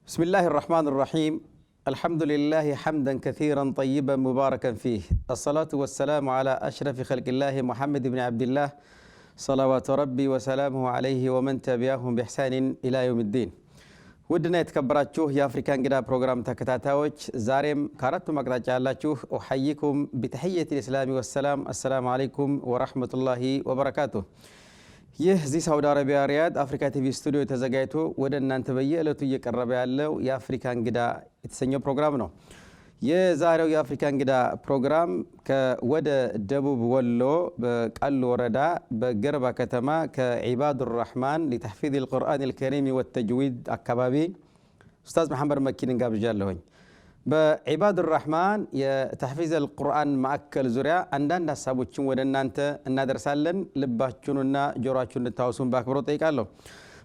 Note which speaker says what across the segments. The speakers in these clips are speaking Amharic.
Speaker 1: بسم الله الرحمن الرحيم الحمد لله حمدا كثيرا طيبا مباركا فيه الصلاة والسلام على أشرف خلق الله محمد بن عبد الله صلوات ربي وسلامه عليه ومن تبعهم بإحسان إلى يوم الدين ودنا يتكبراتشوه يا أفريكان قدا بروغرام تكتاتاوش زاريم كارتو مقراج علاتشوه أحييكم بتحية الإسلام والسلام السلام عليكم ورحمة الله وبركاته ይህ እዚህ ሳውዲ አረቢያ ሪያድ አፍሪካ ቲቪ ስቱዲዮ ተዘጋጅቶ ወደ እናንተ በየዕለቱ እየቀረበ ያለው የአፍሪካ እንግዳ የተሰኘው ፕሮግራም ነው። የዛሬው የአፍሪካ እንግዳ ፕሮግራም ከወደ ደቡብ ወሎ በቃሉ ወረዳ በገርባ ከተማ ከዒባዱር ረህማን ለተሕፊዝ القرآن الكريم والتجويد አካባቢ ኡስታዝ መሐመድ መኪንን ጋብዣለሁኝ። በዒባዱር ረህማን የተሕፊዝ القرآن ማዕከል ዙሪያ አንዳንድ ሐሳቦችን ወደ እናንተ እናደርሳለን። ልባችሁንና ጆሮአችሁን እንድታውሱን በአክብሮት ጠይቃለሁ።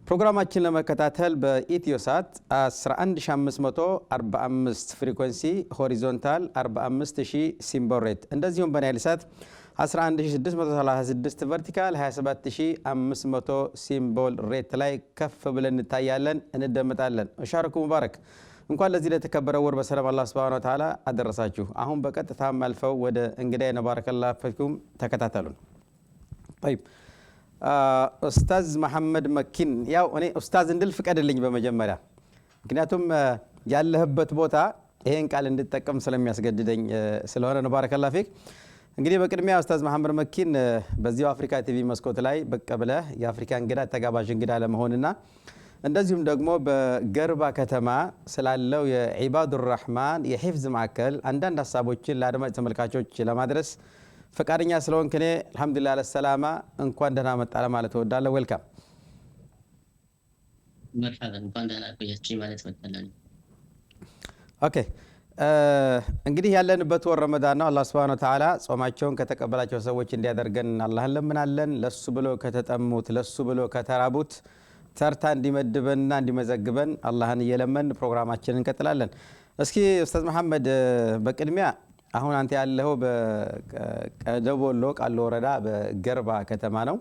Speaker 1: ፕሮግራማችን ለመከታተል በኢትዮሳት 11545 ፍሪኩዌንሲ ሆሪዞንታል 45000 ሲምቦል ሬት እንደዚሁም በናይል ሳት 11636 ቨርቲካል 27500 ሲምቦል ሬት ላይ ከፍ ብለን እንታያለን፣ እንደመጣለን። ሻርኩ ሙባረክ። እንኳን ለዚህ ለተከበረው ወር በሰላም አላህ Subhanahu Wa Ta'ala አደረሳችሁ። አሁን በቀጥታ ማልፈው ወደ እንግዳዬ ባረከላሁ ፊኩም ተከታተሉን። طيب ኡስታዝ መሐመድ መኪን ያው እኔ ኡስታዝ እንድል ፍቀድልኝ በመጀመሪያ ምክንያቱም ያለህበት ቦታ ይሄን ቃል እንድጠቀም ስለሚያስገድደኝ ስለሆነ ነው። ባረከላሁ ፊክ። እንግዲህ በቅድሚያ ኡስታዝ መሐመድ መኪን በዚሁ አፍሪካ ቲቪ መስኮት ላይ በቃ ብለህ የአፍሪካ እንግዳ ተጋባዥ እንግዳ ለመሆንና እንደዚሁም ደግሞ በገርባ ከተማ ስላለው የዒባዱር ረህማን የሂፍዝ ማዕከል አንዳንድ ሐሳቦችን ለአድማጭ ተመልካቾች ለማድረስ ፈቃደኛ ስለሆንክ እኔ አልহামዱሊላህ ለሰላማ እንኳን ደህና መጣ ለማለት እወዳለሁ። ዌልካም።
Speaker 2: መርሐባ እንኳን ደህና ቆያችሁ ማለት ወጣላኝ።
Speaker 1: ኦኬ እንግዲህ ያለንበት ወር ረመዳን ነው። አላህ Subhanahu Wa Ta'ala ጾማቸውን ከተቀበላቸው ሰዎች እንዲያደርገን አላህን ለምናለን። ለሱ ብሎ ከተጠሙት ለሱ ብሎ ከተራቡት ተርታ እንዲመድበንና እንዲመዘግበን አላህን እየለመን ፕሮግራማችንን እንቀጥላለን። እስኪ ኡስታዝ መሐመድ በቅድሚያ አሁን አንተ ያለው በደቡብ ወሎ ቃሉ ወረዳ በገርባ ከተማ ነው።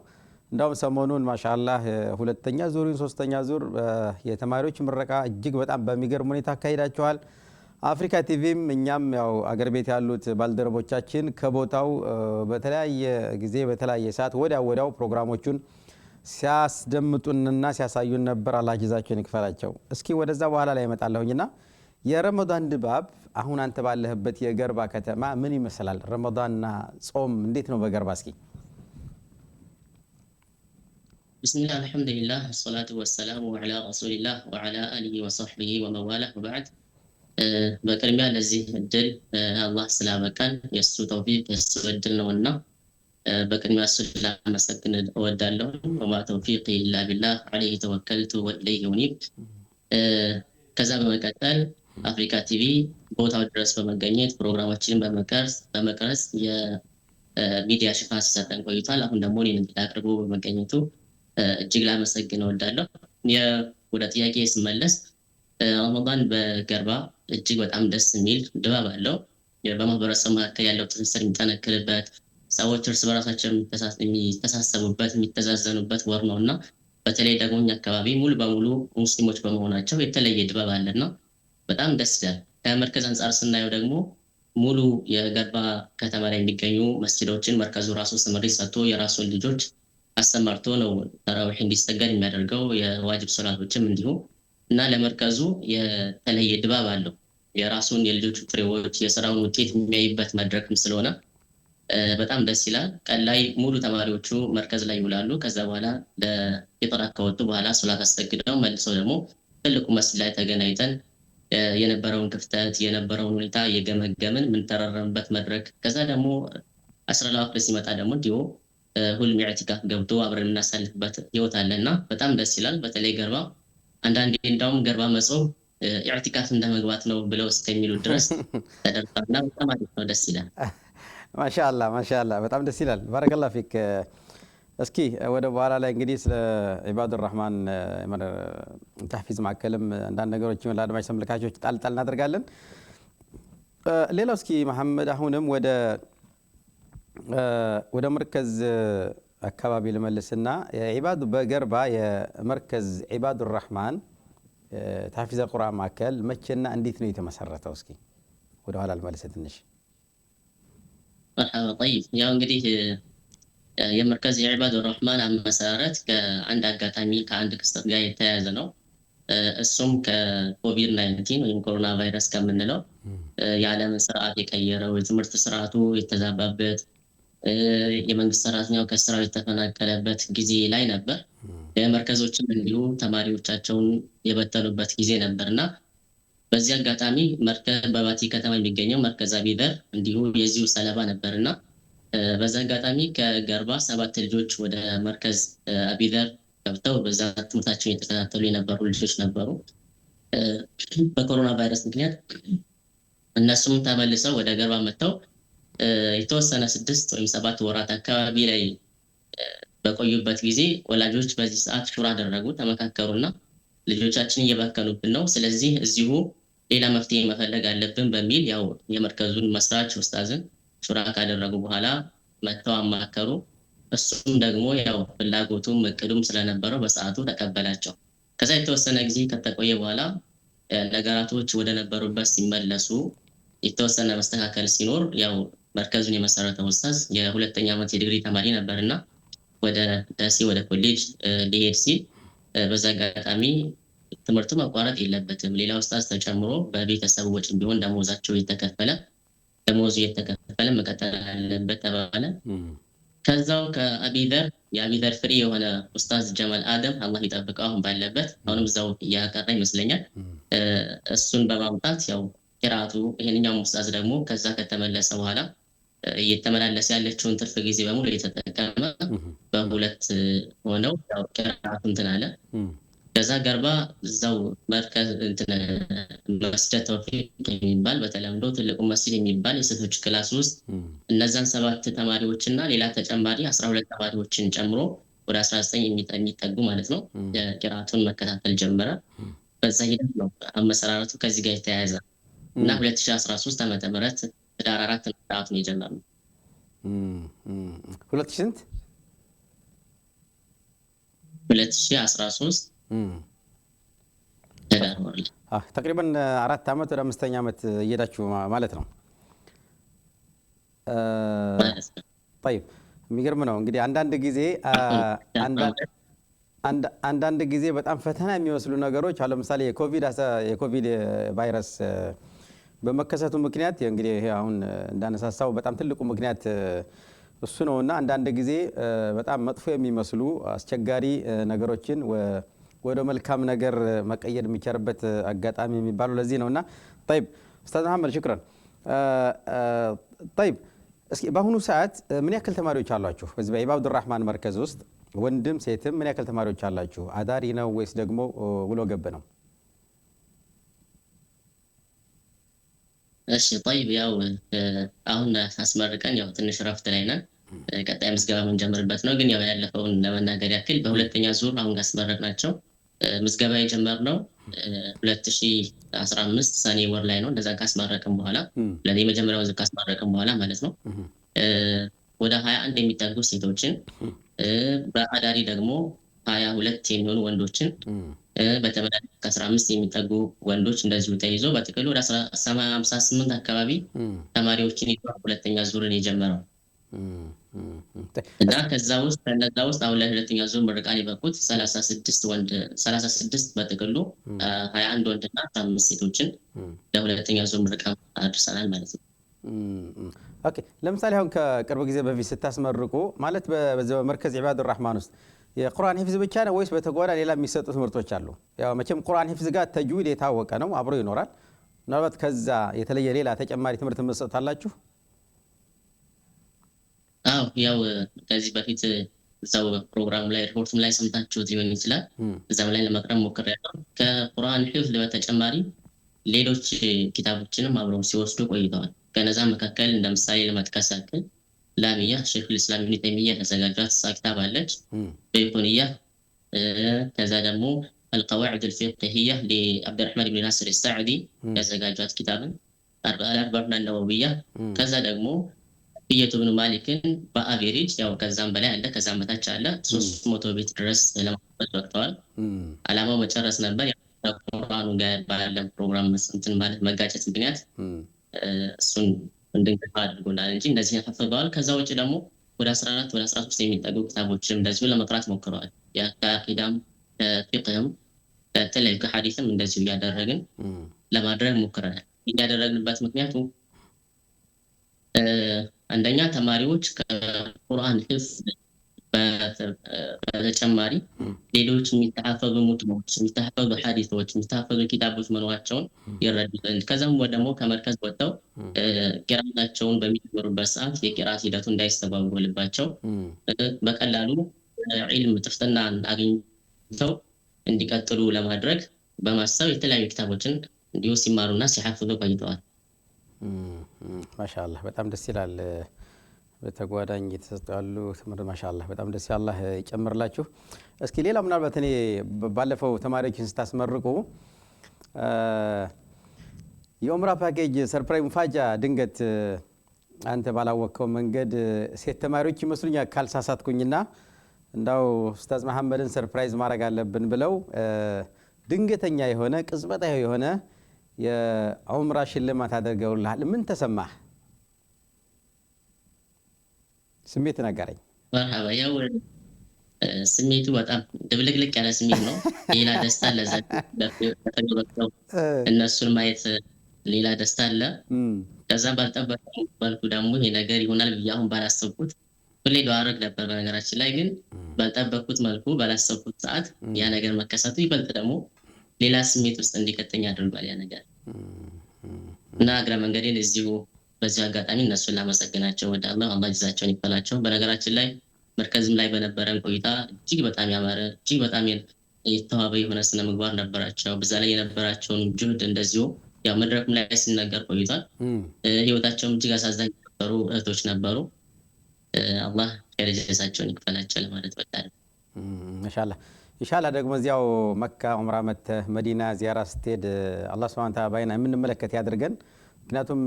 Speaker 1: እንደውም ሰሞኑን ማሻአላህ ሁለተኛ ዙር ሶስተኛ ዙር የተማሪዎች ምረቃ እጅግ በጣም በሚገርም ሁኔታ አካሂዳችኋል። አፍሪካ ቲቪም እኛም ያው አገር ቤት ያሉት ባልደረቦቻችን ከቦታው በተለያየ ጊዜ በተለያየ ሰዓት ወዲያው ፕሮግራሞቹን ሲያስደምጡንና ሲያሳዩን ነበር። አላህ ጀዛቸውን ይክፈላቸው። እስኪ ወደዛ በኋላ ላይ እመጣለሁኝና የረመዳን ድባብ አሁን አንተ ባለህበት የገርባ ከተማ ምን ይመስላል? ረመዳንና ጾም እንዴት ነው በገርባ? እስኪ
Speaker 2: ቢስሚላህ አልሐምዱሊላህ ወሰላቱ ወሰላሙ ዐላ ረሱሊላህ ወዐላ አሊሂ ወሰህቢሂ ወመዋላህ ወበዕድ። በቅድሚያ ለዚህ እድል አላህ ስላበቃን የእሱ ተውፊቅ የእሱ እድል ነውና በቅድሚያ እሱን ላመሰግን እወዳለሁ። ወማ ተውፊቂ ኢላ ቢላህ ዐለይሂ ተወከልቱ ወኢለይሂ ኡኒብ። ከዛ በመቀጠል አፍሪካ ቲቪ ቦታው ድረስ በመገኘት ፕሮግራሞችን በመቅረጽ የሚዲያ ሽፋን ሲሰጠን ቆይቷል። አሁን ደግሞ እኔን እንግዳ አቅርቦ በመገኘቱ እጅግ ላመሰግን እወዳለሁ። ወደ ጥያቄ ስመለስ ረመዳን በገርባ እጅግ በጣም ደስ የሚል ድባብ አለው። በማህበረሰቡ መካከል ያለው ትስስር የሚጠነክርበት፣ ሰዎች እርስ በራሳቸው የሚተሳሰቡበት የሚተዛዘኑበት ወር ነውና በተለይ ደግሞ እኛ አካባቢ ሙሉ በሙሉ ሙስሊሞች በመሆናቸው የተለየ ድባብ አለና በጣም ደስ ይላል። ከመርከዝ አንፃር ስናየው ደግሞ ሙሉ የገርባ ከተማ ላይ የሚገኙ መስጂዶችን መርከዙ ራሱ ስምሪት ሰጥቶ የራሱን ልጆች አስተማርቶ ነው ተራዊህ እንዲሰገድ የሚያደርገው፣ የዋጅብ ሶላቶችም እንዲሁ እና ለመርከዙ የተለየ ድባብ አለው። የራሱን የልጆቹ ፍሬዎች የስራውን ውጤት የሚያይበት መድረክም ስለሆነ በጣም ደስ ይላል። ቀን ላይ ሙሉ ተማሪዎቹ መርከዝ ላይ ይውላሉ። ከዛ በኋላ ለኢጥራ ከወጡ በኋላ ሶላት አሰግደው መልሰው ደግሞ ትልቁ መስጂድ ላይ ተገናኝተን የነበረውን ክፍተት የነበረውን ሁኔታ የገመገምን ምንተራረምበት መድረክ፣ ከዛ ደግሞ አስረላ ወቅት ሲመጣ ደግሞ እንዲሁ ሁሉም ኢዕቲካፍ ገብቶ አብረን የምናሳልፍበት ህይወት አለና በጣም ደስ ይላል። በተለይ ገርባ አንዳንዴ እንዳውም ገርባ መጾም ኢዕቲካፍ እንደመግባት ነው ብለው እስከሚሉ ድረስ ተደርጓልና በጣም አሪፍ ነው፣ ደስ ይላል።
Speaker 1: ማሻአላህ በጣም ደስ ይላል። ባረከላሁ ፊክ። እስኪ ወደ በኋላ ላይ እንግዲህ ስለ ዒባዱር ረህማን ተሕፊዝ ማዕከልም አንዳንድ ነገሮችን ለአድማጭ ተመልካቾች ጣል እናደርጋለን። ሌላው እስኪ መሐመድ አሁንም ወደ መርከዝ አካባቢ ልመልስና በገርባ የመርከዝ ዒባዱር ረህማን ታፊዝ አልቁርአን ማዕከል መቼና እንዴት ነው የተመሰረተው? እስኪ ወደ ኋላ ልመልስ ትንሽ።
Speaker 2: مرحبا. طيب ያው እንግዲህ የመርከዝ የዒባድ الرحمن አመሰራረት ከአንድ አጋጣሚ ከአንድ ክስተት ጋር የተያያዘ ነው። እሱም ከኮቪድ 19 ወይም ኮሮና ቫይረስ ከምንለው የዓለምን ስርዓት የቀየረው የትምህርት ስርዓቱ የተዛባበት የመንግስት ሰራተኛው ከስራው የተፈናቀለበት ጊዜ ላይ ነበር። የመርከዞችም እንዲሁ ተማሪዎቻቸውን የበተኑበት ጊዜ ነበርና በዚህ አጋጣሚ መርከዝ በባቲ ከተማ የሚገኘው መርከዝ አቢደር እንዲሁ የዚሁ ሰለባ ነበርና በዛ አጋጣሚ ከገርባ 7 ልጆች ወደ መርከዝ አቢደር ገብተው በዛ ትምህርታቸውን የተከታተሉ የነበሩ ልጆች ነበሩ። በኮሮና ቫይረስ ምክንያት እነሱም ተመልሰው ወደ ገርባ መጥተው የተወሰነ 6 ወይም 7 ወራት አካባቢ ላይ በቆዩበት ጊዜ ወላጆች በዚህ ሰዓት ሹራ አደረጉ፣ ተመካከሩና ልጆቻችን እየባከኑብን ነው፣ ስለዚህ እዚሁ ሌላ መፍትሄ መፈለግ አለብን በሚል ያው የመርከዙን መስራች ኡስታዝን ሹራ ካደረጉ በኋላ መጥተው አማከሩ። እሱም ደግሞ ያው ፍላጎቱም እቅዱም ስለነበረው በሰዓቱ ተቀበላቸው። ከዛ የተወሰነ ጊዜ ከተቆየ በኋላ ነገራቶች ወደ ነበሩበት ሲመለሱ የተወሰነ መስተካከል ሲኖር ያው መርከዙን የመሰረተው ኡስታዝ የ2ኛ ዓመት የዲግሪ ተማሪ ነበርና ወደ ደሴ ወደ ኮሌጅ ሊሄድ ሲል በዛ አጋጣሚ ትምህርቱ መቋረጥ የለበትም፣ ሌላ ኡስታዝ ተጨምሮ በቤተሰብ ወጪ ቢሆን ደሞዛቸው የተከፈለ ደሞዙ የተከፈለ መቀጠል አለበት ተባለ። ከዛው ከአቢደር የአቢደር ፍሪ የሆነ ኡስታዝ ጀማል አደም አላህ ይጠብቀው አሁን ባለበት አሁንም እዛው እያቀረ ይመስለኛል። እሱን በማምጣት ያው ቂራቱ ይሄንኛው ኡስታዝ ደግሞ ከዛ ከተመለሰ በኋላ እየተመላለሰ ያለችውን ትርፍ ጊዜ በሙሉ እየተጠቀመ በሁለት ሆነው ያው ቂራቱ እንትን አለ። ከዛ ገርባ እዛው መርከዝ እንትን መስጂድ ተውፊቅ የሚባል በተለምዶ ትልቁ መስጂድ የሚባል የሴቶች ክላስ ውስጥ እነዛን 7 ተማሪዎችና ሌላ ተጨማሪ 12 ተማሪዎችን ጨምሮ ወደ 19 የሚጠጉ ማለት ነው ቂራቱን መከታተል ጀመረ። በዛ ሂደት ነው አመሰራረቱ ከዚህ ጋር የተያያዘ እና 2013 ዓመተ ምህረት ህዳር 4 ቂራቱን የጀመረው 2013
Speaker 1: ተቅሪበን 4 ዓመት ወደ 5ኛ ዓመት እየሄዳችሁ ማለት ነው። طيب የሚገርም ነው እንግዲህ አንዳንድ ጊዜ በጣም ፈተና የሚመስሉ ነገሮች አለ። ለምሳሌ የኮቪድ ቫይረስ በመከሰቱ ምክንያት እንግዲህ ይሄ አሁን እንዳነሳሳው በጣም ትልቁ ምክንያት እሱ ነውና አንዳንድ ጊዜ በጣም መጥፎ የሚመስሉ አስቸጋሪ ነገሮችን ወደ መልካም ነገር መቀየር የሚቻልበት አጋጣሚ የሚባለው ለዚህ ነውና طيب ኡስታዝ መሐመድ ሽክራን። طيب እስኪ በአሁኑ ሰዓት ምን ያክል ተማሪዎች አሏችሁ በዚህ በዒባድ الرحمن መርከዝ ውስጥ? ወንድም ሴትም ምን ያክል ተማሪዎች አላችሁ? አዳሪ ነው ወይስ ደግሞ ውሎ ገብ ነው?
Speaker 2: እሺ طيب ያው አሁን አስመርቀን ያው ትንሽ ረፍት ላይ ነን። ቀጣይ ምዝገባ የምንጀምርበት ነው። ግን ያው ያለፈውን ለመናገር ያክል በሁለተኛ ዙር አሁን አስመረቅናቸው። ምዝገባ የጀመርነው 2015 ሰኔ ወር ላይ ነው። እንደዛ ካስመረቅን በኋላ ለዚህ መጀመሪያው ዙር ካስመረቅን በኋላ ማለት ነው ወደ 21 የሚጠጉ ሴቶችን በአዳሪ ደግሞ 22 የሚሆኑ ወንዶችን በተመላላሽ ከ15 የሚጠጉ ወንዶች እንደዚሁ ተይዞ በጥቅሉ ወደ 58 አካባቢ ተማሪዎችን ይዟል ሁለተኛ ዙርን የጀመረው እና ከነዛ ውስጥ አሁን ለሁለተኛ ዙር ምርቃን የበቁት 36 በጥቅሉ 21 ወንድና 15 ሴቶችን ለሁለተኛ ዙር ምርቃን አድርሰናል ማለት ነው።
Speaker 1: ኦኬ ለምሳሌ አሁን ከቅርብ ጊዜ በፊት ስታስመርቁ ማለት በመርከዝ ዒባድ الرحمن ውስጥ የቁርአን ሂፍዝ ብቻ ነው ወይስ በተጓዳ ሌላ የሚሰጡ ትምህርቶች አሉ? ያው መቼም ቁርአን ሂፍዝ ጋር ተጅዊድ የታወቀ ነው አብሮ ይኖራል። ምናልባት ከዛ የተለየ ሌላ ተጨማሪ ትምህርት መስጠታላችሁ?
Speaker 2: አዎ ያው ከዚህ በፊት እዛው ፕሮግራም ላይ ሪፖርቱም ላይ ሰምታችሁት ሊሆን ይችላል። እዛም ላይ ለመቅረብ ሞክሬያለሁ። ከቁርአን ሂፍዝ በተጨማሪ ሌሎች ኪታቦችንም አብረው ሲወስዱ ቆይተዋል። ከነዛ መካከል እንደ ምሳሌ ለመጥቀስ ያክል ላሚያ ሸይኹል ኢስላም ኢብኑ ተይሚያ ያዘጋጇት ኪታብ አለች በይኩንያ። ከዛ ደግሞ القواعد الفقهية لعبد الرحمن بن ناصر السعدي ያዘጋጇት ኪታብን አርባዕና ነወዊያ። ከዛ ደግሞ ፊየቱ ብኑ ማሊክን በአቬሬጅ ያው ከዛም በላይ አለ ከዛም በታች አለ 300 ቤት ድረስ ለማጥፋት ወጥተዋል። አላማው መጨረስ ነበር። ከቁርአኑ ጋር ባለን ፕሮግራም እንትን ማለት መጋጨት ምክንያት እሱን እንድንገፋ አድርጎናል እንጂ እንደዚህ ያፈፈዋል። ከዛ ውጭ ደግሞ ወደ 14 ወደ 13 የሚጠጉ ክታቦችም እንደዚሁ ለመቅራት ሞክረዋል። ከአቂዳም ከፊቅህም ከተለያዩ ከሐዲስም እንደዚሁ እያደረግን ለማድረግ ሞክረናል። እያደረግንበት ምክንያቱ አንደኛ ተማሪዎች ከቁርአን ሂፍዝ በተጨማሪ ሌሎች የሚተሐፈዙ ሙትኖች፣ የሚተሐፈዙ ሐዲሶች፣ የሚተሐፈዙ ኪታቦች መኖራቸውን ይረዳሉ። ከዛም ደግሞ ከመርከዝ ወጥተው ቂራአታቸውን በሚጀምሩበት ሰዓት የቂራአት ሂደቱ እንዳይስተጓጎልባቸው በቀላሉ ዒልም ጥፍጥናን አግኝተው እንዲቀጥሉ ለማድረግ በማሰብ የተለያዩ ኪታቦችን እንዲሁ ሲማሩና ሲሐፍዙ ቆይተዋል።
Speaker 1: ማሻአላህ በጣም ደስ ይላል። በተጓዳኝ እየተሰጡ ያሉ ትምህርት ማሻአላህ በጣም ደስ ያላህ ይጨምርላችሁ። እስኪ ሌላ ምናልባት እኔ ባለፈው ተማሪዎችን ስታስመርቁ የኡምራ ፓኬጅ ሰርፕራይዝ ሙፋጃ ድንገት አንተ ባላወቀው መንገድ ሴት ተማሪዎች ይመስሉኛል ካልሳሳትኩኝና እንዳው ኡስታዝ መሐመድን ሰርፕራይዝ ማድረግ አለብን ብለው ድንገተኛ የሆነ ቅጽበታዊ የሆነ የኡምራ ሽልማት አድርገውልሃል። ምን ተሰማህ? ስሜት ነገረኝ።
Speaker 2: መርሐባ። ያው ስሜቱ በጣም ድብልቅልቅ ያለ ስሜት ነው። ሌላ ደስታ ለዛ ለተገበረው እነሱን ማየት ሌላ ደስታ አለ። ከዛም ባልጠበቅኩት መልኩ ደግሞ ይሄ ነገር ይሆናል ብዬ አሁን ባላሰብኩት ሁሌ ዱዓ ነበር። በነገራችን ላይ ግን ባልጠበቅኩት መልኩ ባላሰብኩት ሰዓት ያ ነገር መከሰቱ ይበልጥ ደግሞ ሌላ ስሜት ውስጥ እንዲከተኝ አድርጓል ያ ነገር እና እግረ መንገዴን እዚሁ በዚህ አጋጣሚ እነሱን ላመሰግናቸው እወዳለሁ። አላህ ጀዛቸውን ይክፈላቸው። በነገራችን ላይ መርከዝም ላይ በነበረን ቆይታ እጅግ በጣም ያማረ እጅግ በጣም የተዋበ የሆነ ስነ ምግባር ነበራቸው። በዛ ላይ የነበራቸውን ጁህድ እንደዚሁ ያው መድረኩም ላይ ሲነገር ቆይቷል። ህይወታቸውም እጅግ አሳዛኝ ነበሩ እህቶች ነበሩ። አላህ ጀዛቸውን ይክፈላቸው ለማለት እወዳለሁ።
Speaker 1: ኢንሻአላህ ደግሞ እዚያው መካ ዑምራ መተህ መዲና ዚያራ ስትሄድ አላህ ሱብሓነሁ ወተዓላ ባይና የምንመለከት ያድርገን። ምክንያቱም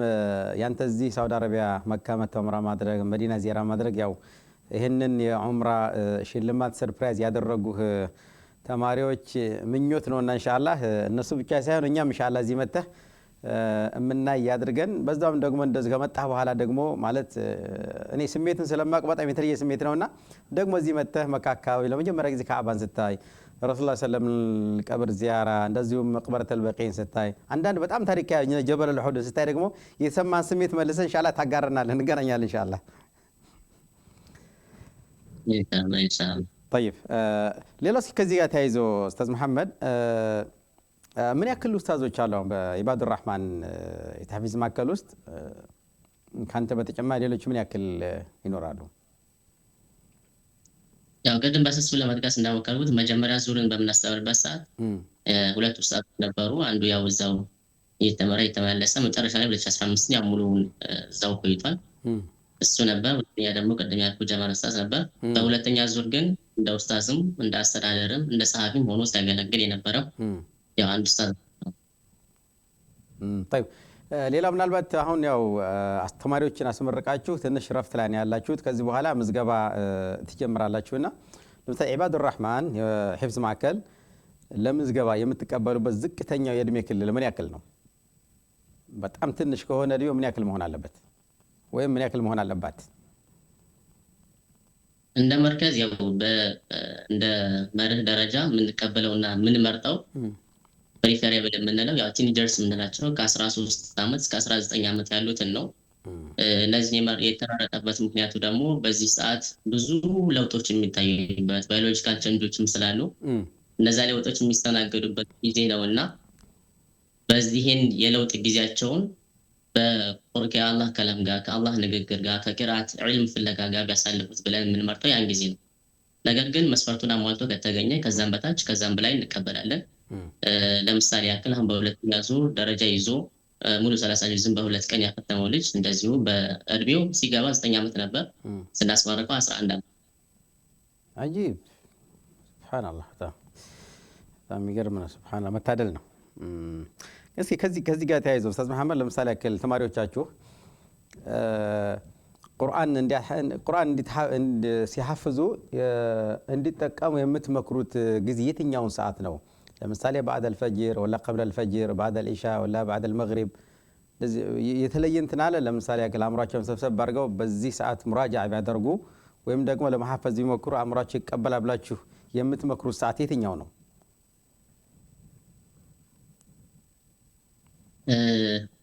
Speaker 1: ያንተ እዚህ ሳውዲ አረቢያ መካ መተህ ዑምራ ማድረግ መዲና ዚያራ ማድረግ ያው ይህንን የዑምራ ሽልማት ሰርፕራይዝ ያደረጉህ ተማሪዎች ምኞት ነውና ኢንሻአላህ እነሱ ብቻ ሳይሆን እኛም ኢንሻአላህ እዚህ መተህ እምናይ ያድርገን። በዛም ደግሞ እንደዚህ ከመጣህ በኋላ ደግሞ ማለት እኔ ስሜትን ስለማቅ በጣም የተለየ ስሜት ነውና ደግሞ እዚህ መተህ መካ አካባቢ ለመጀመሪያ ጊዜ ካዕባን ስታይ ረሱላህ ሰለላሁ ዐለይሂ ወሰለም ቀብር ዚያራ እንደዚሁም መቅበረተል በቂን ስታይ አንዳንድ በጣም ታሪካዊ ጀበል ኡሑድ ስታይ ደግሞ የተሰማን ስሜት መልሰን ኢንሻአላህ ታጋራናለን፣ እንገናኛለን ኢንሻአላህ።
Speaker 2: ኢንሻአላህ
Speaker 1: طيب ሌላው ከዚህ ጋር ተያይዞ ኡስታዝ መሐመድ ምን ያክል ኡስታዞች አሉ በኢባዱር ረህማን የተህፊዝ ማዕከል ውስጥ ካንተ በተጨማሪ ሌሎች ምን ያክል ይኖራሉ?
Speaker 2: ያው ቅድም በስሱ ለመጥቀስ እንዳወቀርኩት መጀመሪያ ዙርን በምናስተምርበት ሰዓት ሁለት ኡስታዝ ነበሩ። አንዱ ያው እዛው እየተመራ የተመለሰ መጨረሻ ላይ 2015 ያው ሙሉውን እዛው ቆይቷል እሱ ነበር። ሁለተኛ ደግሞ ቅድም ያልኩት ጀማል ኡስታዝ ነበር። በሁለተኛ ዙር ግን እንደ ኡስታዝም እንደ አስተዳደርም እንደ ጸሐፊም ሆኖ ሲያገለግል የነበረው ያው አንድ ኡስታዝ ነው።
Speaker 1: طيب ሌላ ምናልባት አሁን ያው አስተማሪዎችን አስመርቃችሁ ትንሽ ረፍት ላይ ያላችሁት ከዚህ በኋላ ምዝገባ ትጀምራላችሁና ለምሳሌ ኢባዱር ረህማን የሂፍዝ ማዕከል ለምዝገባ የምትቀበሉበት ዝቅተኛው የእድሜ ክልል ምን ያክል ነው? በጣም ትንሽ ከሆነ እድሜው ምን ያክል መሆን አለበት ወይም ምን ያክል መሆን አለባት?
Speaker 2: እንደ መርከዝ ያው እንደ መርህ ደረጃ የምንቀበለውና የምንመርጠው ፕሪፈሬብል የምንለው ያው ቲኔጀርስ የምንላቸው ከ13 ዓመት እስከ 19 ዓመት ያሉትን ነው። እነዚህ የተራረቀበት ምክንያቱ ደግሞ በዚህ ሰዓት ብዙ ለውጦች የሚታዩበት ባዮሎጂካል ቼንጆችም ስላሉ እነዛ ለውጦች የሚስተናገዱበት ጊዜ ነውና በዚህን የለውጥ ጊዜያቸውን ከአላህ ከላም ጋር ከአላህ ንግግር ጋር ከቂራአት ዒልም ፍለጋ ጋር ቢያሳልፉት ብለን የምንመርጠው ያን ጊዜ ነው። ነገር ግን መስፈርቱን አሟልቶ ከተገኘ ከዛም በታች ከዛም በላይ እንቀበላለን። ለምሳሌ ያክል አሁን በሁለተኛ ዙር ደረጃ ይዞ ሙሉ 30 ጁዝን በሁለት ቀን ያፈተመው ልጅ እንደዚሁ በእድሜው ሲገባ 9 ዓመት ነበር፣ ስናስመርቀው 11 ዓመት።
Speaker 1: አጂብ ሱብሃንአላህ፣ በጣም የሚገርም ነው። ሱብሃንአላህ መታደል ነው። እስኪ ከዚህ ጋር ተያይዞ ኡስታዝ መሐመድ ለምሳሌ ያክል ተማሪዎቻችሁ ቁርአን ሲሐፍዙ እንዲጠቀሙ የምትመክሩት ጊዜ የትኛውን ሰዓት ነው? ለምሳሌ بعد الفجر ولا قبل الفجر بعد العشاء ولا بعد المغرب የተለየ እንትን አለ። ለምሳሌ ያክል አእምሯቸውን ሰብሰብ አድርገው በዚህ ሰዓት ሙራጃዓ ቢያደርጉ ወይም ደግሞ ለማሐፈዝ ቢሞክሩ አእምሯቸው ይቀበላል ብላችሁ የምትመክሩት ሰዓት የትኛው ነው?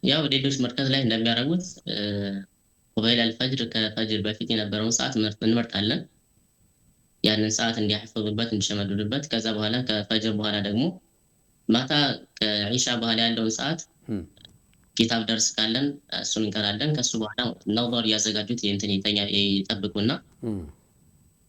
Speaker 2: ያው ሌሎች መርከዝ ላይ እንደሚያደርጉት ቁበይል አልፈጅር ከፈጅር በፊት የነበረውን ሰዓት እንመርጣለን። ያንን ሰዓት እንዲያሐፈዙበት እንዲሸመዱበት። ከዛ በኋላ ከፈጅር በኋላ ደግሞ ማታ ከኢሻ በኋላ ያለውን ሰዓት ኪታብ ደርስ ካለን እሱን እንቀራለን። ከሱ በኋላ ነውር ያዘጋጁት እንትን ይጠብቁና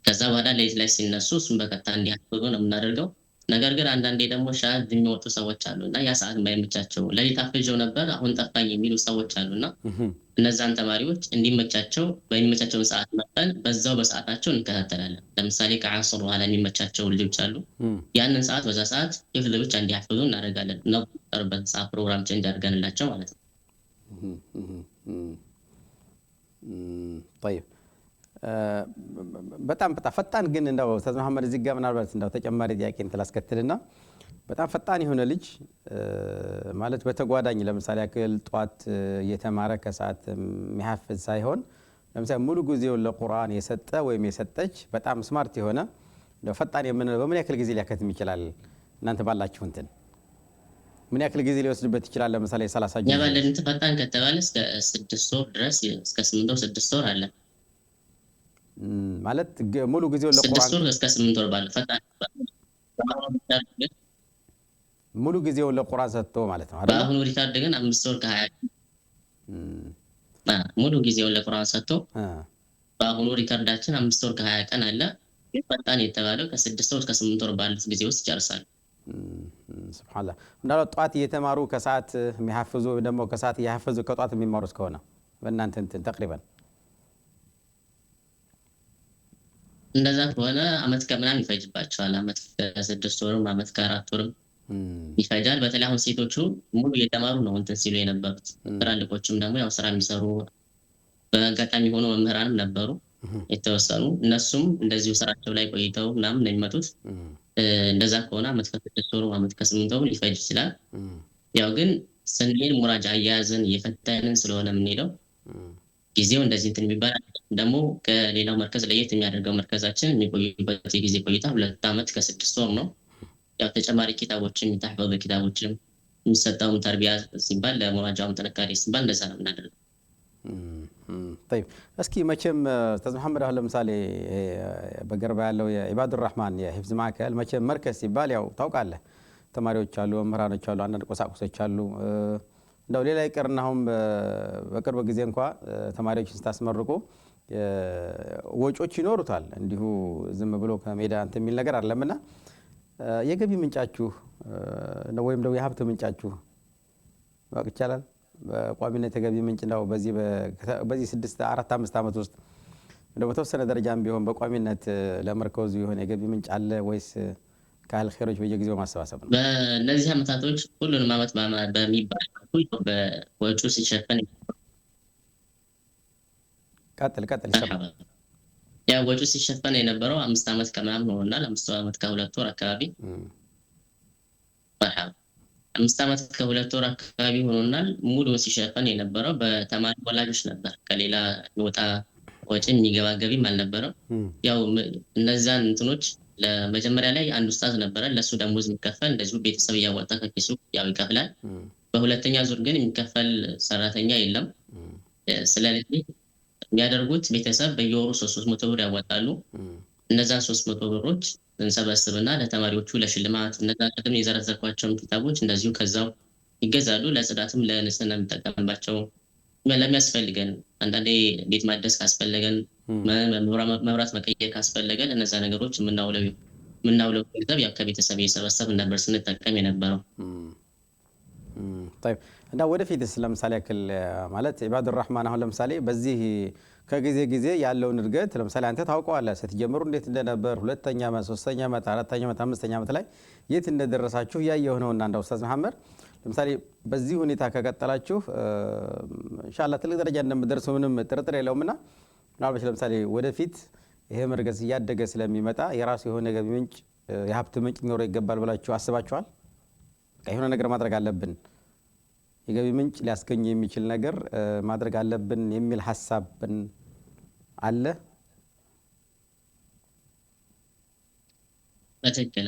Speaker 2: ከዛ በኋላ ሌሊት ላይ ሲነሱ እሱን በቀጥታ እንዲያሐፈዙ ነው የምናደርገው። ነገር ግን አንዳንዴ ደግሞ ሻድ የሚወጡ ሰዎች አሉና ያ ሰዓት የማይመቻቸው ሌሊት አፍጀው ነበር አሁን ጠፋኝ የሚሉ ሰዎች አሉና እነዛን ተማሪዎች እንዲመቻቸው በሚመቻቸው ሰዓት መጠን በዛው በሰዓታቸው እንከታተላለን። ለምሳሌ ከዓስር በኋላ የሚመቻቸው ልጆች አሉ። ያንን ሰዓት በዛ ሰዓት ይፍል ብቻ እንዲያሐፍዙ እናደርጋለን። ነው ጠርበን ሰዓት ፕሮግራም ቼንጅ አድርገንላቸው ማለት ነው።
Speaker 1: طيب በጣም ፈጣን ግን እንደው ኡስታዝ መሐመድ እዚህ ጋር ምናልባት እንደው ተጨማሪ ጥያቄ እንትላስከትልና በጣም ፈጣን የሆነ ልጅ ማለት በተጓዳኝ ለምሳሌ ያክል ጧት የተማረ ከሰዓት የሚሐፍዝ ሳይሆን ለምሳሌ ሙሉ ጊዜውን ለቁርአን የሰጠ ወይም የሰጠች በጣም ስማርት የሆነ እንደው ፈጣን የምንለው በምን ያክል ጊዜ ሊያከትም ይችላል? እናንተ ባላችሁ እንትን ምን ያክል ጊዜ ሊወስድበት ይችላል? ለምሳሌ 30 ጊዜ
Speaker 2: ያባለን ፈጣን ከተባለ እስከ 6 ወር ድረስ እስከ 8 ወር 6 ወር አለ
Speaker 1: ማለት ሙሉ ጊዜውን ለቁርአን
Speaker 2: 6 ወር እስከ 8 ወር ባለ ፈጣን
Speaker 1: ሙሉ ጊዜውን ለቁርአን ሰጥቶ ማለት ነው አይደል?
Speaker 2: አሁን ሪካርድ ግን 5 ወር ከ20 ሙሉ ጊዜውን ለቁርአን ሰጥቶ በአሁኑ ሪካርዳችን 5 ወር ከ20 ቀን አለ። ፈጣን የተባለው ከ6 ወር እስከ 8 ወር ባሉት ጊዜ ውስጥ ይጨርሳል።
Speaker 1: ሱብሃንአላህ። ምናልባት ጧት እየተማሩ ከሰዓት የሚሐፍዙ ደግሞ ከሰዓት እየሐፈዙ ከጧት የሚማሩት ከሆነ በእናንተ እንትን ተቅሪበን
Speaker 2: እንደዛ ከሆነ አመት ከምናምን ይፈጅባቸዋል። አመት ከ6 ወርም አመት ከ4 ወርም ይፈጃል። በተለይ አሁን ሴቶቹ ሙሉ እየተማሩ ነው እንትን ሲሉ የነበሩት። ትላልቆቹም ደግሞ ያው ስራ የሚሰሩ በአጋጣሚ ሆኖ መምህራንም ነበሩ የተወሰኑ። እነሱም እንደዚሁ ስራቸው ላይ ቆይተው ምናምን ነው የሚመጡት። እንደዛ ከሆነ አመት ከ6 ወር አመት ከ8 ወር ሊፈጅ ይችላል። ያው ግን ስንሄድ ሙራጃ አያያዝን እየፈተንን ስለሆነ የምንሄደው ጊዜው እንደዚህ እንትን የሚባል ደግሞ ከሌላው መርከዝ ለየት የሚያደርገው መርከዛችን የሚቆዩበት የጊዜ ቆይታ 2 አመት ከ6 ወር ነው። ያው ተጨማሪ ኪታቦችን የሚታፈዙ ኪታቦችን የሚሰጠው ተርቢያ ሲባል ለሙራጃውም ጥንካሬ ሲባል እንደዛ ነው የምናደርገው።
Speaker 1: طيب እስኪ መቼም ኡስታዝ መሐመድ አሁን ለምሳሌ በገርባ ያለው የኢባዱር ረህማን የሂፍዝ ማዕከል መቼም መርከዝ ሲባል ያው ታውቃለህ ተማሪዎች አሉ፣ መምህራኖች አሉ፣ አንዳንድ ቁሳቁሶች አሉ። እንደው ሌላ ይቀርና አሁን በቅርብ ጊዜ እንኳ ተማሪዎችን ስታስመርቁ ወጪዎች ይኖሩታል። እንዲሁ ዝም ብሎ ከሜዳ እንትን የሚል ነገር አይደለምና የገቢ ምንጫችሁ ወይም ደግሞ የሀብት ምንጫችሁ ማወቅ ይቻላል? በቋሚነት የገቢ ምንጭ ነው በዚህ 4-5 ዓመት ውስጥ እንደው በተወሰነ ደረጃም ቢሆን በቋሚነት ለመርከዙ የሆነ የገቢ ምንጭ አለ ወይስ ካል ኸይሮች በየጊዜው ማሰባሰብ ነው?
Speaker 2: በእነዚህ ዓመታቶች ሁሉንም ዓመት በሚባል በወጪው ሲሸፈን
Speaker 1: ቀጥል
Speaker 2: ያው ወጪው ሲሸፈን የነበረው 5 ዓመት ከምናምን ሆኖናል። 5 ዓመት ከ2 ወር አካባቢ 5 ዓመት ከ2 ወር አካባቢ ሆኖናል። ሙሉ ሲሸፈን የነበረው በተማሪ ወላጆች ነበር። ከሌላ ወጣ ወጪ የሚገባ ገቢም አልነበረም። ያው እነዛን እንትኖች ለመጀመሪያ ላይ አንድ ኡስታዝ ነበረ፣ ለሱ ደሞዝ የሚከፈል እንደዚሁ ቤተሰብ እያወጣ ከኪሱ ያው ይከፍላል። በሁለተኛ ዙር ግን የሚከፈል ሰራተኛ የለም። ስለዚህ የሚያደርጉት ቤተሰብ በየወሩ 300 ብር ያወጣሉ። እነዛን 300 ብሮች እንሰበስብና ለተማሪዎቹ ለሽልማት እነዛ ቅድም የዘረዘርኳቸውን ኪታቦች እንደዚሁ ከዛው ይገዛሉ። ለጽዳትም ለንጽህና የምንጠቀምባቸው ለሚያስፈልገን አንዳንዴ ቤት ማደስ ካስፈለገን መብራት መቀየር ካስፈለገን እነዛ ነገሮች የምናውለው ገንዘብ ያው ከቤተሰብ እየሰበሰብን ነበር ስንጠቀም የነበረው።
Speaker 1: طيب እና ወደፊትስ ለምሳሌ ያክል ማለት ኢባዱር ረህማን አሁን ለምሳሌ በዚህ ከጊዜ ጊዜ ያለውን እድገት ለምሳሌ አንተ ታውቀዋለህ ስትጀምሩ እንዴት እንደነበር፣ ሁለተኛ ዓመት፣ ሶስተኛ ዓመት፣ አራተኛ ዓመት፣ አምስተኛ ዓመት ላይ የት እንደደረሳችሁ ያየው ነውና እንደ ኡስታዝ መሐመድ ለምሳሌ በዚህ ሁኔታ ከቀጠላችሁ ኢንሻአላህ ትልቅ ደረጃ እንደምትደርሱ ምንም ጥርጥር የለውምና ምናልባት ለምሳሌ ወደፊት ይሄ መርገዝ እያደገ ስለሚመጣ የራሱ የሆነ ገቢ ምንጭ የሀብት ምንጭ ኖሮ ይገባል ብላችሁ አስባችኋል? የሆነ ነገር ማድረግ አለብን የገቢ ምንጭ ሊያስገኝ የሚችል ነገር ማድረግ አለብን የሚል ሐሳብ አለ
Speaker 2: በትክክል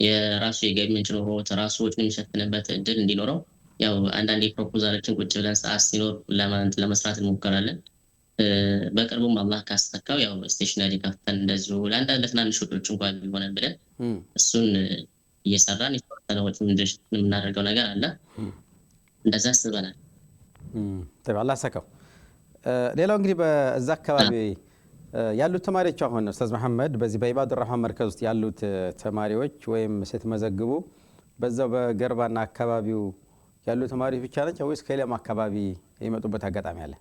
Speaker 2: የራሱ የገቢ ምንጭ ኖሮ ራሱ ወጪውን የሚሸፍንበት እድል እንዲኖረው ያው አንዳንድ ፕሮፖዛሎችን ቁጭ ብለን ሰዓት ሲኖር ለመስራት እንሞክራለን በቅርቡም አላህ ካስተካው ያው ስቴሽነሪ ከፍተን እንደዚሁ ለአንዳንድ ለትናንሽ ወጪዎች እንኳን ቢሆን ብለን እሱን እየሰራን የተወሰነ ወጪ እንድንሸፍን የምናደርገው ነገር አለ እንደዛ አስበናል
Speaker 1: طيب አላህ ሰካው ሌላው እንግዲህ በዛ አካባቢ ያሉት ተማሪዎች አሁን ኡስታዝ መሐመድ በዚህ በኢባዱር ረህማን መርከዝ ውስጥ ያሉት ተማሪዎች ወይም ስትመዘግቡ በዛው በገርባና አካባቢው ያሉ ተማሪዎች ብቻ ናቸው ወይስ ከሌላም አካባቢ የመጡበት አጋጣሚ አለ?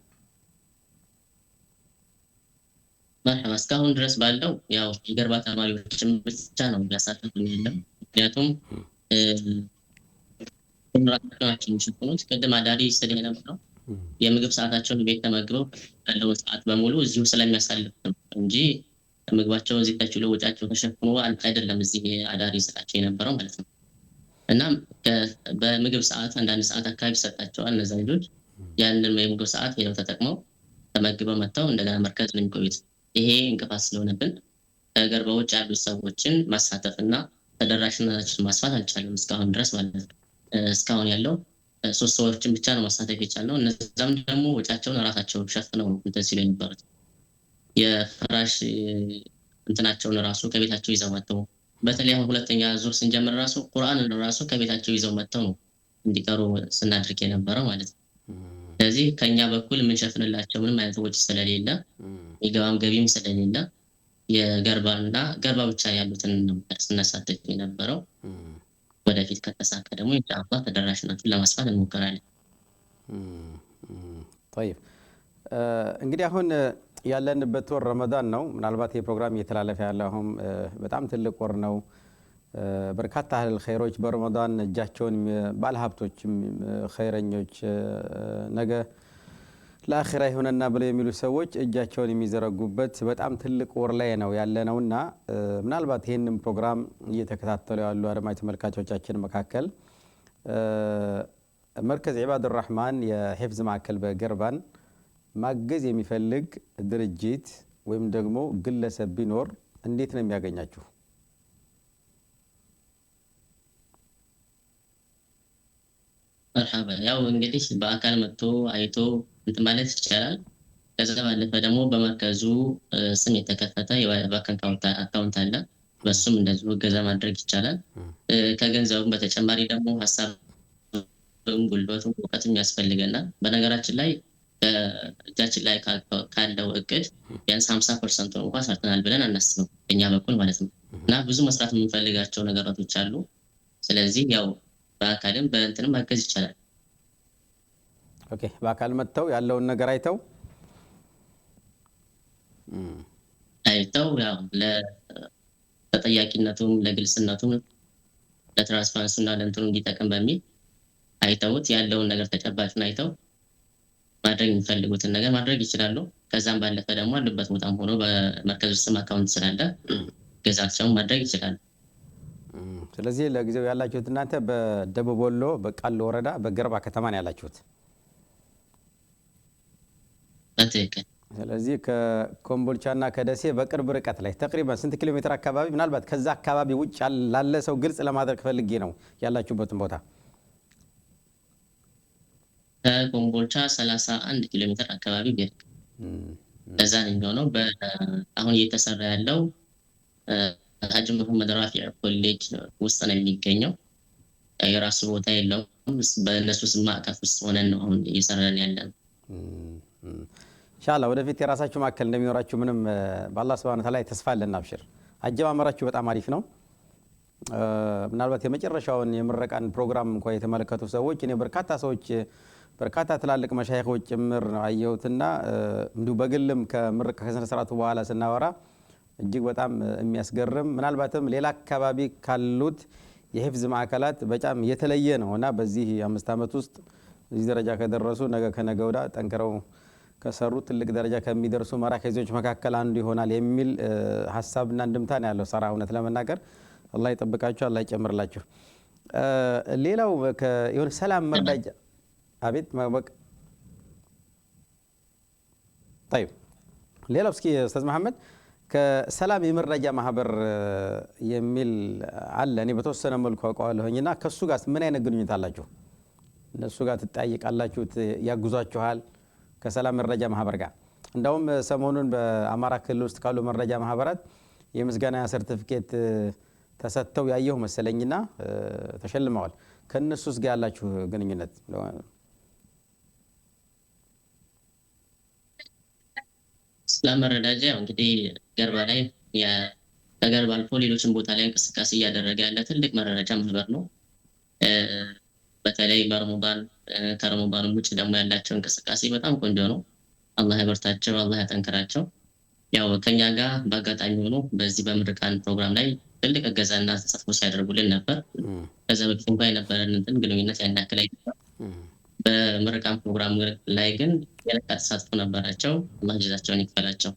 Speaker 2: መርሐባ እስካሁን ድረስ ባለው ያው የገርባ ተማሪዎችም ብቻ ነው ያሳተፉን ያለው ምክንያቱም ራሳቸውን የሚሸፍኑት ቅድም አዳሪ ስለነበረው የምግብ ሰዓታቸውን ቤት ተመግበው ያለው ሰዓት በሙሉ እዚሁ ስለሚያሳልፉ እንጂ ምግባቸው እዚህ ተችሎ ወጫቸው ተሸፍኖ አይደለም እዚህ አዳሪ ስላቸው የነበረው ማለት ነው እና በምግብ ሰዓት አንዳንድ ሰዓት አካባቢ ሰጣቸዋል እነዛ ልጆች ያንን የምግብ ሰዓት ሄደው ተጠቅመው ተመግበው መጥተው እንደገና መርከዝ ነው የሚቆዩት ይሄ እንቅፋት ስለሆነብን ከገርባ ውጭ ያሉ ሰዎችን ማሳተፍና ተደራሽነታችንን ማስፋት አልቻለም እስካሁን ድረስ ማለት ነው እስካሁን ያለው 3 ሰዎችን ብቻ ነው ማሳተፍ የቻልነው እነዛም ደግሞ ወጫቸውን ራሳቸው ሸፍነው እንትን ሲሉ የነበሩት የፍራሽ እንትናቸውን ራሱ ከቤታቸው ይዘው መጥተው በተለይ አሁን ሁለተኛ ዙር ስንጀምር ራሱ ቁርአንን ራሱ ከቤታቸው ይዘው መጥተው ነው እንዲቀሩ ስናድርግ የነበረው ማለት ነው ስለዚህ ከኛ በኩል ምን ሸፍንላቸው ምንም አይነት ወጪ ስለሌለ የገባም ገቢም ስለሌለ የገርባና ገርባ ብቻ ያሉትን ነው ስናሳተፍ የነበረው ወደፊት ከተሳካ ደግሞ ኢንሻአላህ ተደራሽነቱን ለማስፋት እንሞክራለን
Speaker 1: طيب እንግዲህ አሁን ያለንበት ወር ረመዳን ነው ምናልባት የፕሮግራም እየተላለፈ ያለው አሁን በጣም ትልቅ ወር ነው በርካታ አህል ኸይሮች በረመዳን እጃቸውን ባለሀብቶችም ኸይረኞች ነገ ለአኺራ ይሆነና ብለው የሚሉ ሰዎች እጃቸውን የሚዘረጉበት በጣም ትልቅ ወር ላይ ነው ያለነውና ምናልባት ይሄንን ፕሮግራም እየተከታተሉ ያሉ አድማጭ ተመልካቾቻችን መካከል መርከዝ ኢባዱር ረህማን የሂፍዝ ማዕከል በገርባን ማገዝ የሚፈልግ ድርጅት ወይም ደግሞ ግለሰብ ቢኖር እንዴት ነው የሚያገኛችሁ?
Speaker 2: መርሐባ ያው እንግዲህ በአካል መጥቶ አይቶ ማለት ይቻላል ከዛ ባለፈ ደግሞ በመርከዙ ስም የተከፈተ የባንክ አካውንት አለ በሱም እንደዚሁ ገዛ ማድረግ ይቻላል ከገንዘቡም በተጨማሪ ደግሞ ሐሳብም ጉልበቱም እውቀትም ያስፈልገናል በነገራችን ላይ እጃችን ላይ ካለው እቅድ ቢያንስ 50% እንኳን ሰርተናል ብለን አናስብም በእኛ በኩል ማለት ነው እና ብዙ መስራት የምንፈልጋቸው ነገራቶች አሉ ስለዚህ ያው በአካልም በእንትንም ማገዝ ይቻላል
Speaker 1: ኦኬ በአካል መጥተው ያለውን ነገር አይተው
Speaker 2: ያው ለተጠያቂነቱም ለግልጽነቱም ለትራንስፓረንሲና ለእንትኑ እንዲጠቅም በሚል አይተውት ያለውን ነገር ተጨባጭና አይተው ማድረግ የሚፈልጉትን ነገር ማድረግ ይችላሉ ከዛም ባለፈ ደግሞ አሉበት ቦታም ሆኖ በመርከዙ ስም አካውንት ስላለ ገዛቸውን ማድረግ ይችላሉ
Speaker 1: ስለዚህ ለጊዜው ያላችሁት እናንተ በደቡብ ወሎ በቃል ወረዳ በገርባ ከተማ ነው ያላችሁት
Speaker 2: በትክክል
Speaker 1: ስለዚህ ከኮምቦልቻና ከደሴ በቅርብ ርቀት ላይ ተቅሪበን ስንት ኪሎ ሜትር አካባቢ ምናልባት ከዛ አካባቢ ውጭ ላለ ሰው ግልጽ ለማድረግ ፈልጌ ነው ያላችሁበትን ቦታ
Speaker 2: ከኮምቦልቻ 31 ኪሎ ሜትር አካባቢ ቢርቅ ከዛ ነው የሚሆነው አሁን እየተሰራ ያለው ሀጂ መሐመድ ራፊዕ ኮሌጅ ውስጥ ነው የሚገኘው የራሱ ቦታ የለውም በእነሱ ስም ማዕቀፍ ውስጥ ሆነን ነው አሁን እየሰራን ያለን
Speaker 1: ኢንሻአላህ ወደፊት የራሳችሁ ማዕከል እንደሚኖራችሁ ምንም በአላህ Subhanahu Wa Ta'ala ተስፋ አለን አብሽር አጀማመራችሁ በጣም አሪፍ ነው ምናልባት የመጨረሻውን የምረቃን ፕሮግራም እንኳን የተመለከቱ ሰዎች እኔ በርካታ ትላልቅ መሻይኾች ጭምር ነው አየሁትና እንዲሁ በግልም ከምርቃ ከስነ ስርዓቱ በኋላ ስናወራ እጅግ በጣም የሚያስገርም ምናልባትም ሌላ አካባቢ ካሉት የሂፍዝ ማዕከላት በጣም የተለየ ነውና በዚህ 5 አመት ውስጥ እዚህ ደረጃ ከደረሱ ነገ ከነገ ወዲያ ጠንክረው ከሰሩ ትልቅ ደረጃ ከሚደርሱ መራከዞች መካከል አንዱ ይሆናል የሚል ሐሳብና እንድምታ ነው ያለው ሰራ እውነት ለመናገር አላህ ይጠብቃችሁ አላህ ይጨምርላችሁ ሌላው የሆነ ሰላም መርዳጃ አቤት ማወቅ طيب ሌላው እስኪ ኡስታዝ መሐመድ ከሰላም የመረጃ ማህበር የሚል አለ። እኔ በተወሰነ መልኩ አውቀዋለሁኝና ከሱ ጋር ምን አይነት ግንኙነት አላችሁ? እነሱ ጋር ትጠያይቃላችሁ? ያግዟችኋል? ከሰላም መረጃ ማህበር ጋር እንደውም ሰሞኑን በአማራ ክልል ውስጥ ካሉ መረጃ ማህበራት የምስጋና ሰርቲፊኬት ተሰጥተው ያየሁ መሰለኝና ተሸልመዋል። ከነሱስ ጋር ያላችሁ ግንኙነት?
Speaker 2: ሰላም መረዳጃ እንግዲህ ገርባ ላይ ከገርባ አልፎ ሌሎችን ቦታ ላይ እንቅስቃሴ እያደረገ ያለ ትልቅ መረዳጃ ማህበር ነው። በተለይ በረመዳን ከረመዳን ውጭ ደግሞ ያላቸው እንቅስቃሴ በጣም ቆንጆ ነው። አላህ ያበርታቸው፣ አላህ ያጠንክራቸው። ያው ከኛ ጋር በአጋጣሚ ሆኖ በዚህ በምርቃን ፕሮግራም ላይ ትልቅ እገዛና ተሳትፎ ሲያደርጉልን ነበር። ከዛ በፊት እንኳን የነበረን ግንኙነት ያን ያክል አይደለም። በምርቃን ፕሮግራም ላይ ግን የለቃ ተሳትፎ ነበራቸው። አላህ ጀዛቸውን ይክፈላቸው።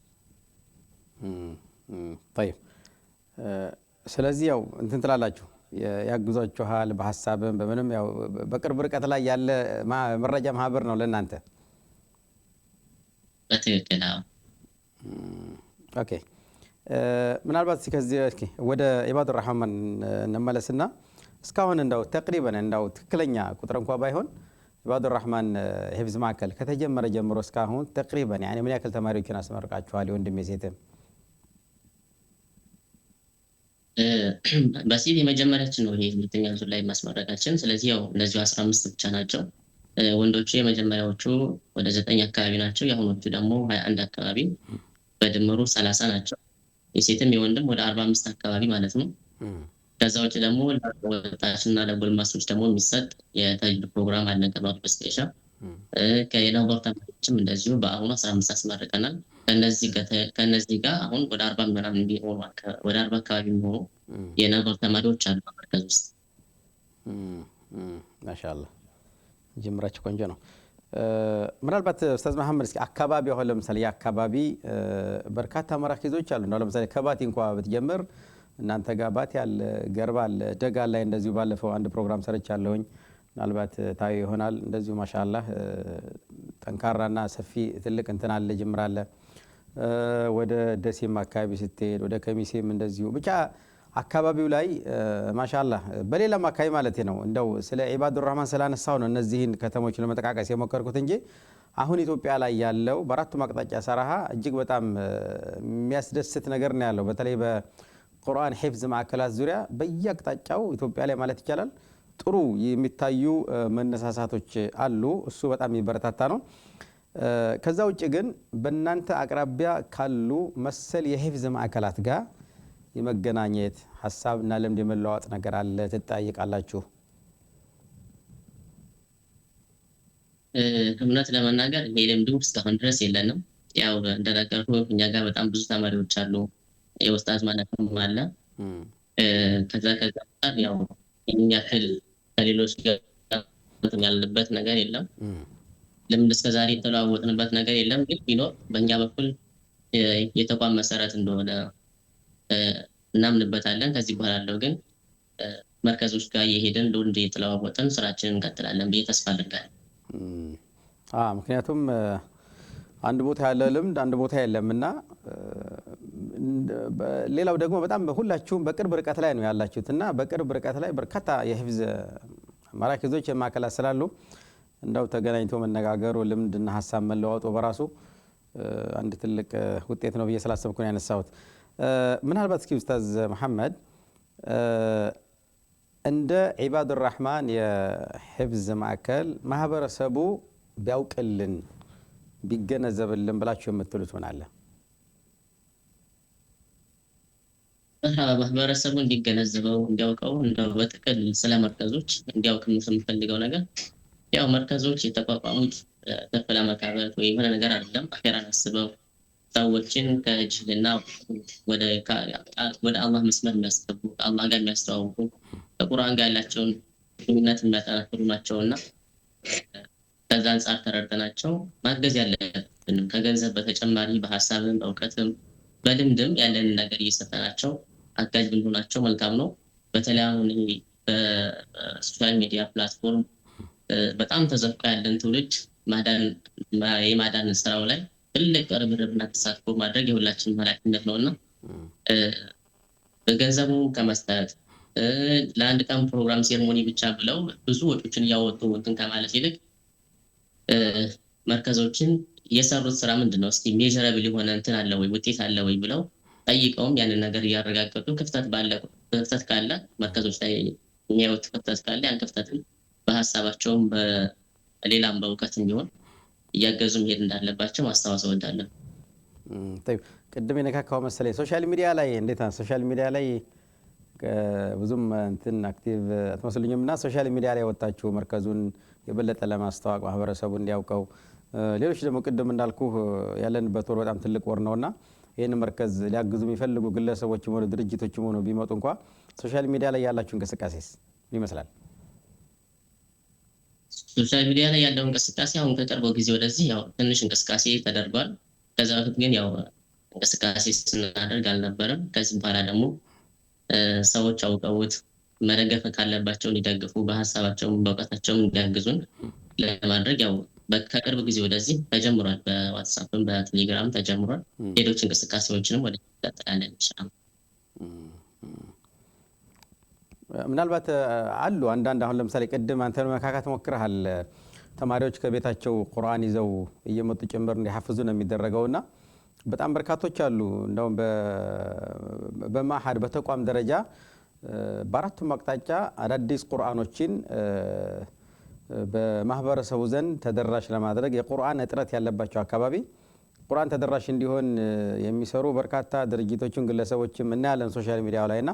Speaker 1: طيب ስለዚህ ያው እንትን ትላላችሁ ያግዟችኋል በሐሳብም በምንም ያው በቅርብ ርቀት ላይ ያለ መረጃ ማህበር ነው ለእናንተ።
Speaker 2: በትክክል አዎ።
Speaker 1: ኦኬ ምናልባት ከዚህ እስኪ ወደ ኢባዱ ረህማን እንመለስና እስካሁን እንደው ተቅሪበን እንደው ትክክለኛ ቁጥር እንኳን ባይሆን ኢባዱ ረህማን ሂፍዝ ማዕከል ከተጀመረ ጀምሮ እስካሁን ተቅሪበን ያኔ ምን ያክል ተማሪዎችን አስመርቃችኋል? የወንድሜ ሴትም
Speaker 2: በሲቪ የመጀመሪያችን ነው ይሄ ሁለተኛ ዙር ላይ ማስመረቃችን። ስለዚህ ያው እነዚሁ 15 ብቻ ናቸው። ወንዶቹ የመጀመሪያዎቹ ወደ 9 አካባቢ ናቸው። የአሁኖቹ ደግሞ 21 አካባቢ በድምሩ 30 ናቸው። የሴትም የወንድም ወደ 45 አካባቢ ማለት ነው። ከዛ ውጭ ደግሞ ለወጣቶችና ለጎልማሶች ደግሞ የሚሰጥ የተጅድ ፕሮግራም አለ ከማውጥ በስፔሻ ከየነበር ተማሪዎችም እንደዚሁ በአሁኑ 15 አስመርቀናል። ከነዚህ ጋር አሁን ወደ 40 ምናምን የሚሆኑ ወደ 40 አካባቢ የሚሆኑ የነበር ተማሪዎች አሉ በመርከዝ ውስጥ።
Speaker 1: ማሻአላህ ጅምራችሁ ቆንጆ ነው። ምናልባት ኡስታዝ መሐመድ እስኪ አካባቢ አሁን ለምሳሌ የአካባቢ በርካታ መራኪዞች አሉ። እንደው ለምሳሌ ከባቲ እንኳን ብትጀምር እናንተ ጋር ባቲ ያለ ገርባ አለ ደጋ ላይ እንደዚሁ ባለፈው አንድ ፕሮግራም ሰርቻለሁኝ። ምናልባት ታዩ ይሆናል። እንደዚሁ ማሻአላህ ጠንካራና ሰፊ ትልቅ እንትን አለ ጅምር አለ። ወደ ደሴም አካባቢ ስትሄድ ወደ ከሚሴም እንደዚሁ ብቻ አካባቢው ላይ ማሻአላህ በሌላም አካባቢ ማለት ነው። እንደው ስለ ኢባዱ ረህማን ስላነሳው ነው እነዚህን ከተሞች ለመጠቃቀስ የሞከርኩት እንጂ አሁን ኢትዮጵያ ላይ ያለው በአራቱም አቅጣጫ ሰራሃ እጅግ በጣም የሚያስደስት ነገር ነው ያለው። በተለይ በቁርአን ሂፍዝ ማዕከላት ዙሪያ በየአቅጣጫው ኢትዮጵያ ላይ ማለት ይቻላል ጥሩ የሚታዩ መነሳሳቶች አሉ። እሱ በጣም የሚበረታታ ነው። ከዛ ውጭ ግን በእናንተ አቅራቢያ ካሉ መሰል የሂፍዝ ማዕከላት ጋር የመገናኘት ሐሳብና ልምድ የመለዋወጥ ነገር አለ? ትጠያይቃላችሁ?
Speaker 2: እምነት ለመናገር ይሄ ልምዱ እስካሁን ድረስ የለንም። ያው እንደነገርኩህ እኛ ጋር በጣም ብዙ ተማሪዎች አሉ። የኡስታዝ ማለትም አለ። ከዛ ጋር ያው እኛ ከሌሎች ጋር ያለበት ነገር የለም። ልምድ እስከዛሬ የተለዋወጥንበት ነገር የለም። ግን ቢኖር በእኛ በኩል የተቋም መሰረት እንደሆነ እናምንበታለን። ከዚህ በኋላ ያለው ግን መርከዞች ጋር የሄድን ልምድ እየተለዋወጥን ስራችንን እንቀጥላለን ብዬ ተስፋ አድርጋለሁ።
Speaker 1: ምክንያቱም አንድ ቦታ ያለ ልምድ አንድ ቦታ የለምና፣ ሌላው ደግሞ በጣም ሁላችሁም በቅርብ ርቀት ላይ ነው ያላችሁት እና በቅርብ ርቀት ላይ በርካታ የሂፍዝ መራኪዞች ማዕከላት ስላሉ እንደው ተገናኝቶ መነጋገሩ ልምድና ሐሳብ መለዋወጡ በራሱ አንድ ትልቅ ውጤት ነው ብዬ ስላሰብኩ ነው ያነሳሁት። ምናልባት እስኪ ኡስታዝ መሐመድ እንደ ኢባዱ ረህማን የሂፍዝ ማዕከል ማህበረሰቡ ቢያውቅልን ቢገነዘብልን ብላችሁ የምትሉት ምን አለ?
Speaker 2: ማህበረሰቡ እንዲገነዘበው እንዲያውቀው እንደው በጥቅል ስለ መርከዞች እንዲያውቅ የምፈልገው ነገር ያው መርከዞች የተቋቋሙት ትርፍ ለመካበት ወይ የሆነ ነገር አይደለም። አኺራን አስበው ሰዎችን ከጅህልና ወደ አላህ መስመር የሚያስገቡ ከአላህ ጋር የሚያስተዋውቁ ከቁርአን ጋር ያላቸውን ግንኙነት የሚያጠናክሩ ናቸውና ከዛ አንጻር ተረድተናቸው ማገዝ ያለብንም ከገንዘብ በተጨማሪ በሀሳብም በእውቀትም በልምድም ያለንን ነገር እየሰጠናቸው አጋዥ ብንሆናቸው መልካም ነው። በተለይ አሁን በሶሻል ሚዲያ ፕላትፎርም በጣም ተዘፍቆ ያለን ትውልድ የማዳን ስራው ላይ ትልቅ ርብርብና ተሳትፎ ማድረግ የሁላችንም ኃላፊነት ነውና በገንዘቡ ከመስጠት ለአንድ ቀን ፕሮግራም ሴርሞኒ ብቻ ብለው ብዙ ወጪዎችን እያወጡ እንትን ከማለት ይልቅ መርከዞችን የሰሩት ስራ ምንድነው እስቲ ሜጀራብል የሆነ እንትን አለ ወይ ውጤት አለ ወይ ብለው ጠይቀውም ያንን ነገር እያረጋገጡ ክፍተት ካለ መርከዞች ላይ የሚያዩት ክፍተት ካለ ያን ክፍተትን በሀሳባቸውም በሌላም በእውቀትም ቢሆን እያገዙ መሄድ እንዳለባቸው ማስታወስ እወዳለሁ።
Speaker 1: ቅድም የነካካው መሰለኝ ሶሻል ሚዲያ ላይ እንዴት ነው? ሶሻል ሚዲያ ላይ ብዙም እንትን አክቲቭ አትመስሉኝም እና ሶሻል ሚዲያ ላይ ወጣችሁ መርከዙን የበለጠ ለማስተዋወቅ ማህበረሰቡ እንዲያውቀው ሌሎች ደግሞ ቅድም እንዳልኩ ያለንበት ወር በጣም ትልቅ ወር ነውና ይህን መርከዝ ሊያግዙ የሚፈልጉ ግለሰቦችም ሆነ ድርጅቶችም ሆነ ቢመጡ እንኳ ሶሻል ሚዲያ ላይ ያላችሁ እንቅስቃሴስ ይመስላል?
Speaker 2: ሶሻል ሚዲያ ላይ ያለው እንቅስቃሴ አሁን ከቅርብ ጊዜ ወደዚህ ያው ትንሽ እንቅስቃሴ ተደርጓል። ከዛ በፊት ግን ያው እንቅስቃሴ ስናደርግ አልነበረም። ከዚህ በኋላ ደግሞ ሰዎች አውቀውት መደገፍ ካለባቸው እንዲደግፉ በሀሳባቸውም በእውቀታቸውም እንዲያግዙን ለማድረግ ያው ከቅርብ ጊዜ ወደዚህ ተጀምሯል። በዋትስአፕም በቴሌግራም ተጀምሯል። ሌሎች እንቅስቃሴዎችንም ወደ ቀጥላለን ኢንሻአላህ።
Speaker 1: ምናልባት አሉ አንዳንድ አሁን ለምሳሌ ቅድም አንተ መካካት ሞክረሃል። ተማሪዎች ከቤታቸው ቁርአን ይዘው እየመጡ ጭምር እንዲሐፍዙ ነው የሚደረገውና በጣም በርካቶች አሉ። እንደውም በማሐድ በተቋም ደረጃ በአራቱም አቅጣጫ አዳዲስ ቁርአኖችን በማህበረሰቡ ዘንድ ተደራሽ ለማድረግ የቁርአን እጥረት ያለባቸው አካባቢ ቁርአን ተደራሽ እንዲሆን የሚሰሩ በርካታ ድርጅቶችን ግለሰቦችም እናያለን ሶሻል ሚዲያው ላይና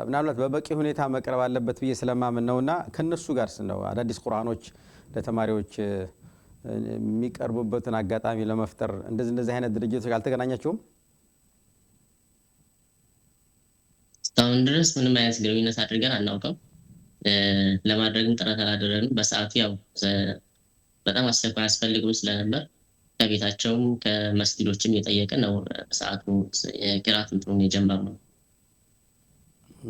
Speaker 1: ምናልባት በበቂ ሁኔታ መቅረብ አለበት ብዬ ስለማምን ነውና ከነሱ ጋር ነው አዳዲስ ቁርአኖች ለተማሪዎች የሚቀርቡበትን አጋጣሚ ለመፍጠር እንደዚህ አይነት ድርጅቶች አልተገናኛችሁም?
Speaker 2: እስካሁን ድረስ ምንም አይነት ግንኙነት አድርገን አናውቅም። ለማድረግም ጥረት አላደረግንም። በሰዓቱ ያው በጣም አስቸኳይ አስፈልግም ስለነበር ከቤታቸውም ከመስጊዶችም እየጠየቅን ነው ሰዓቱ የቂራት እንትኑን የጀመርነው።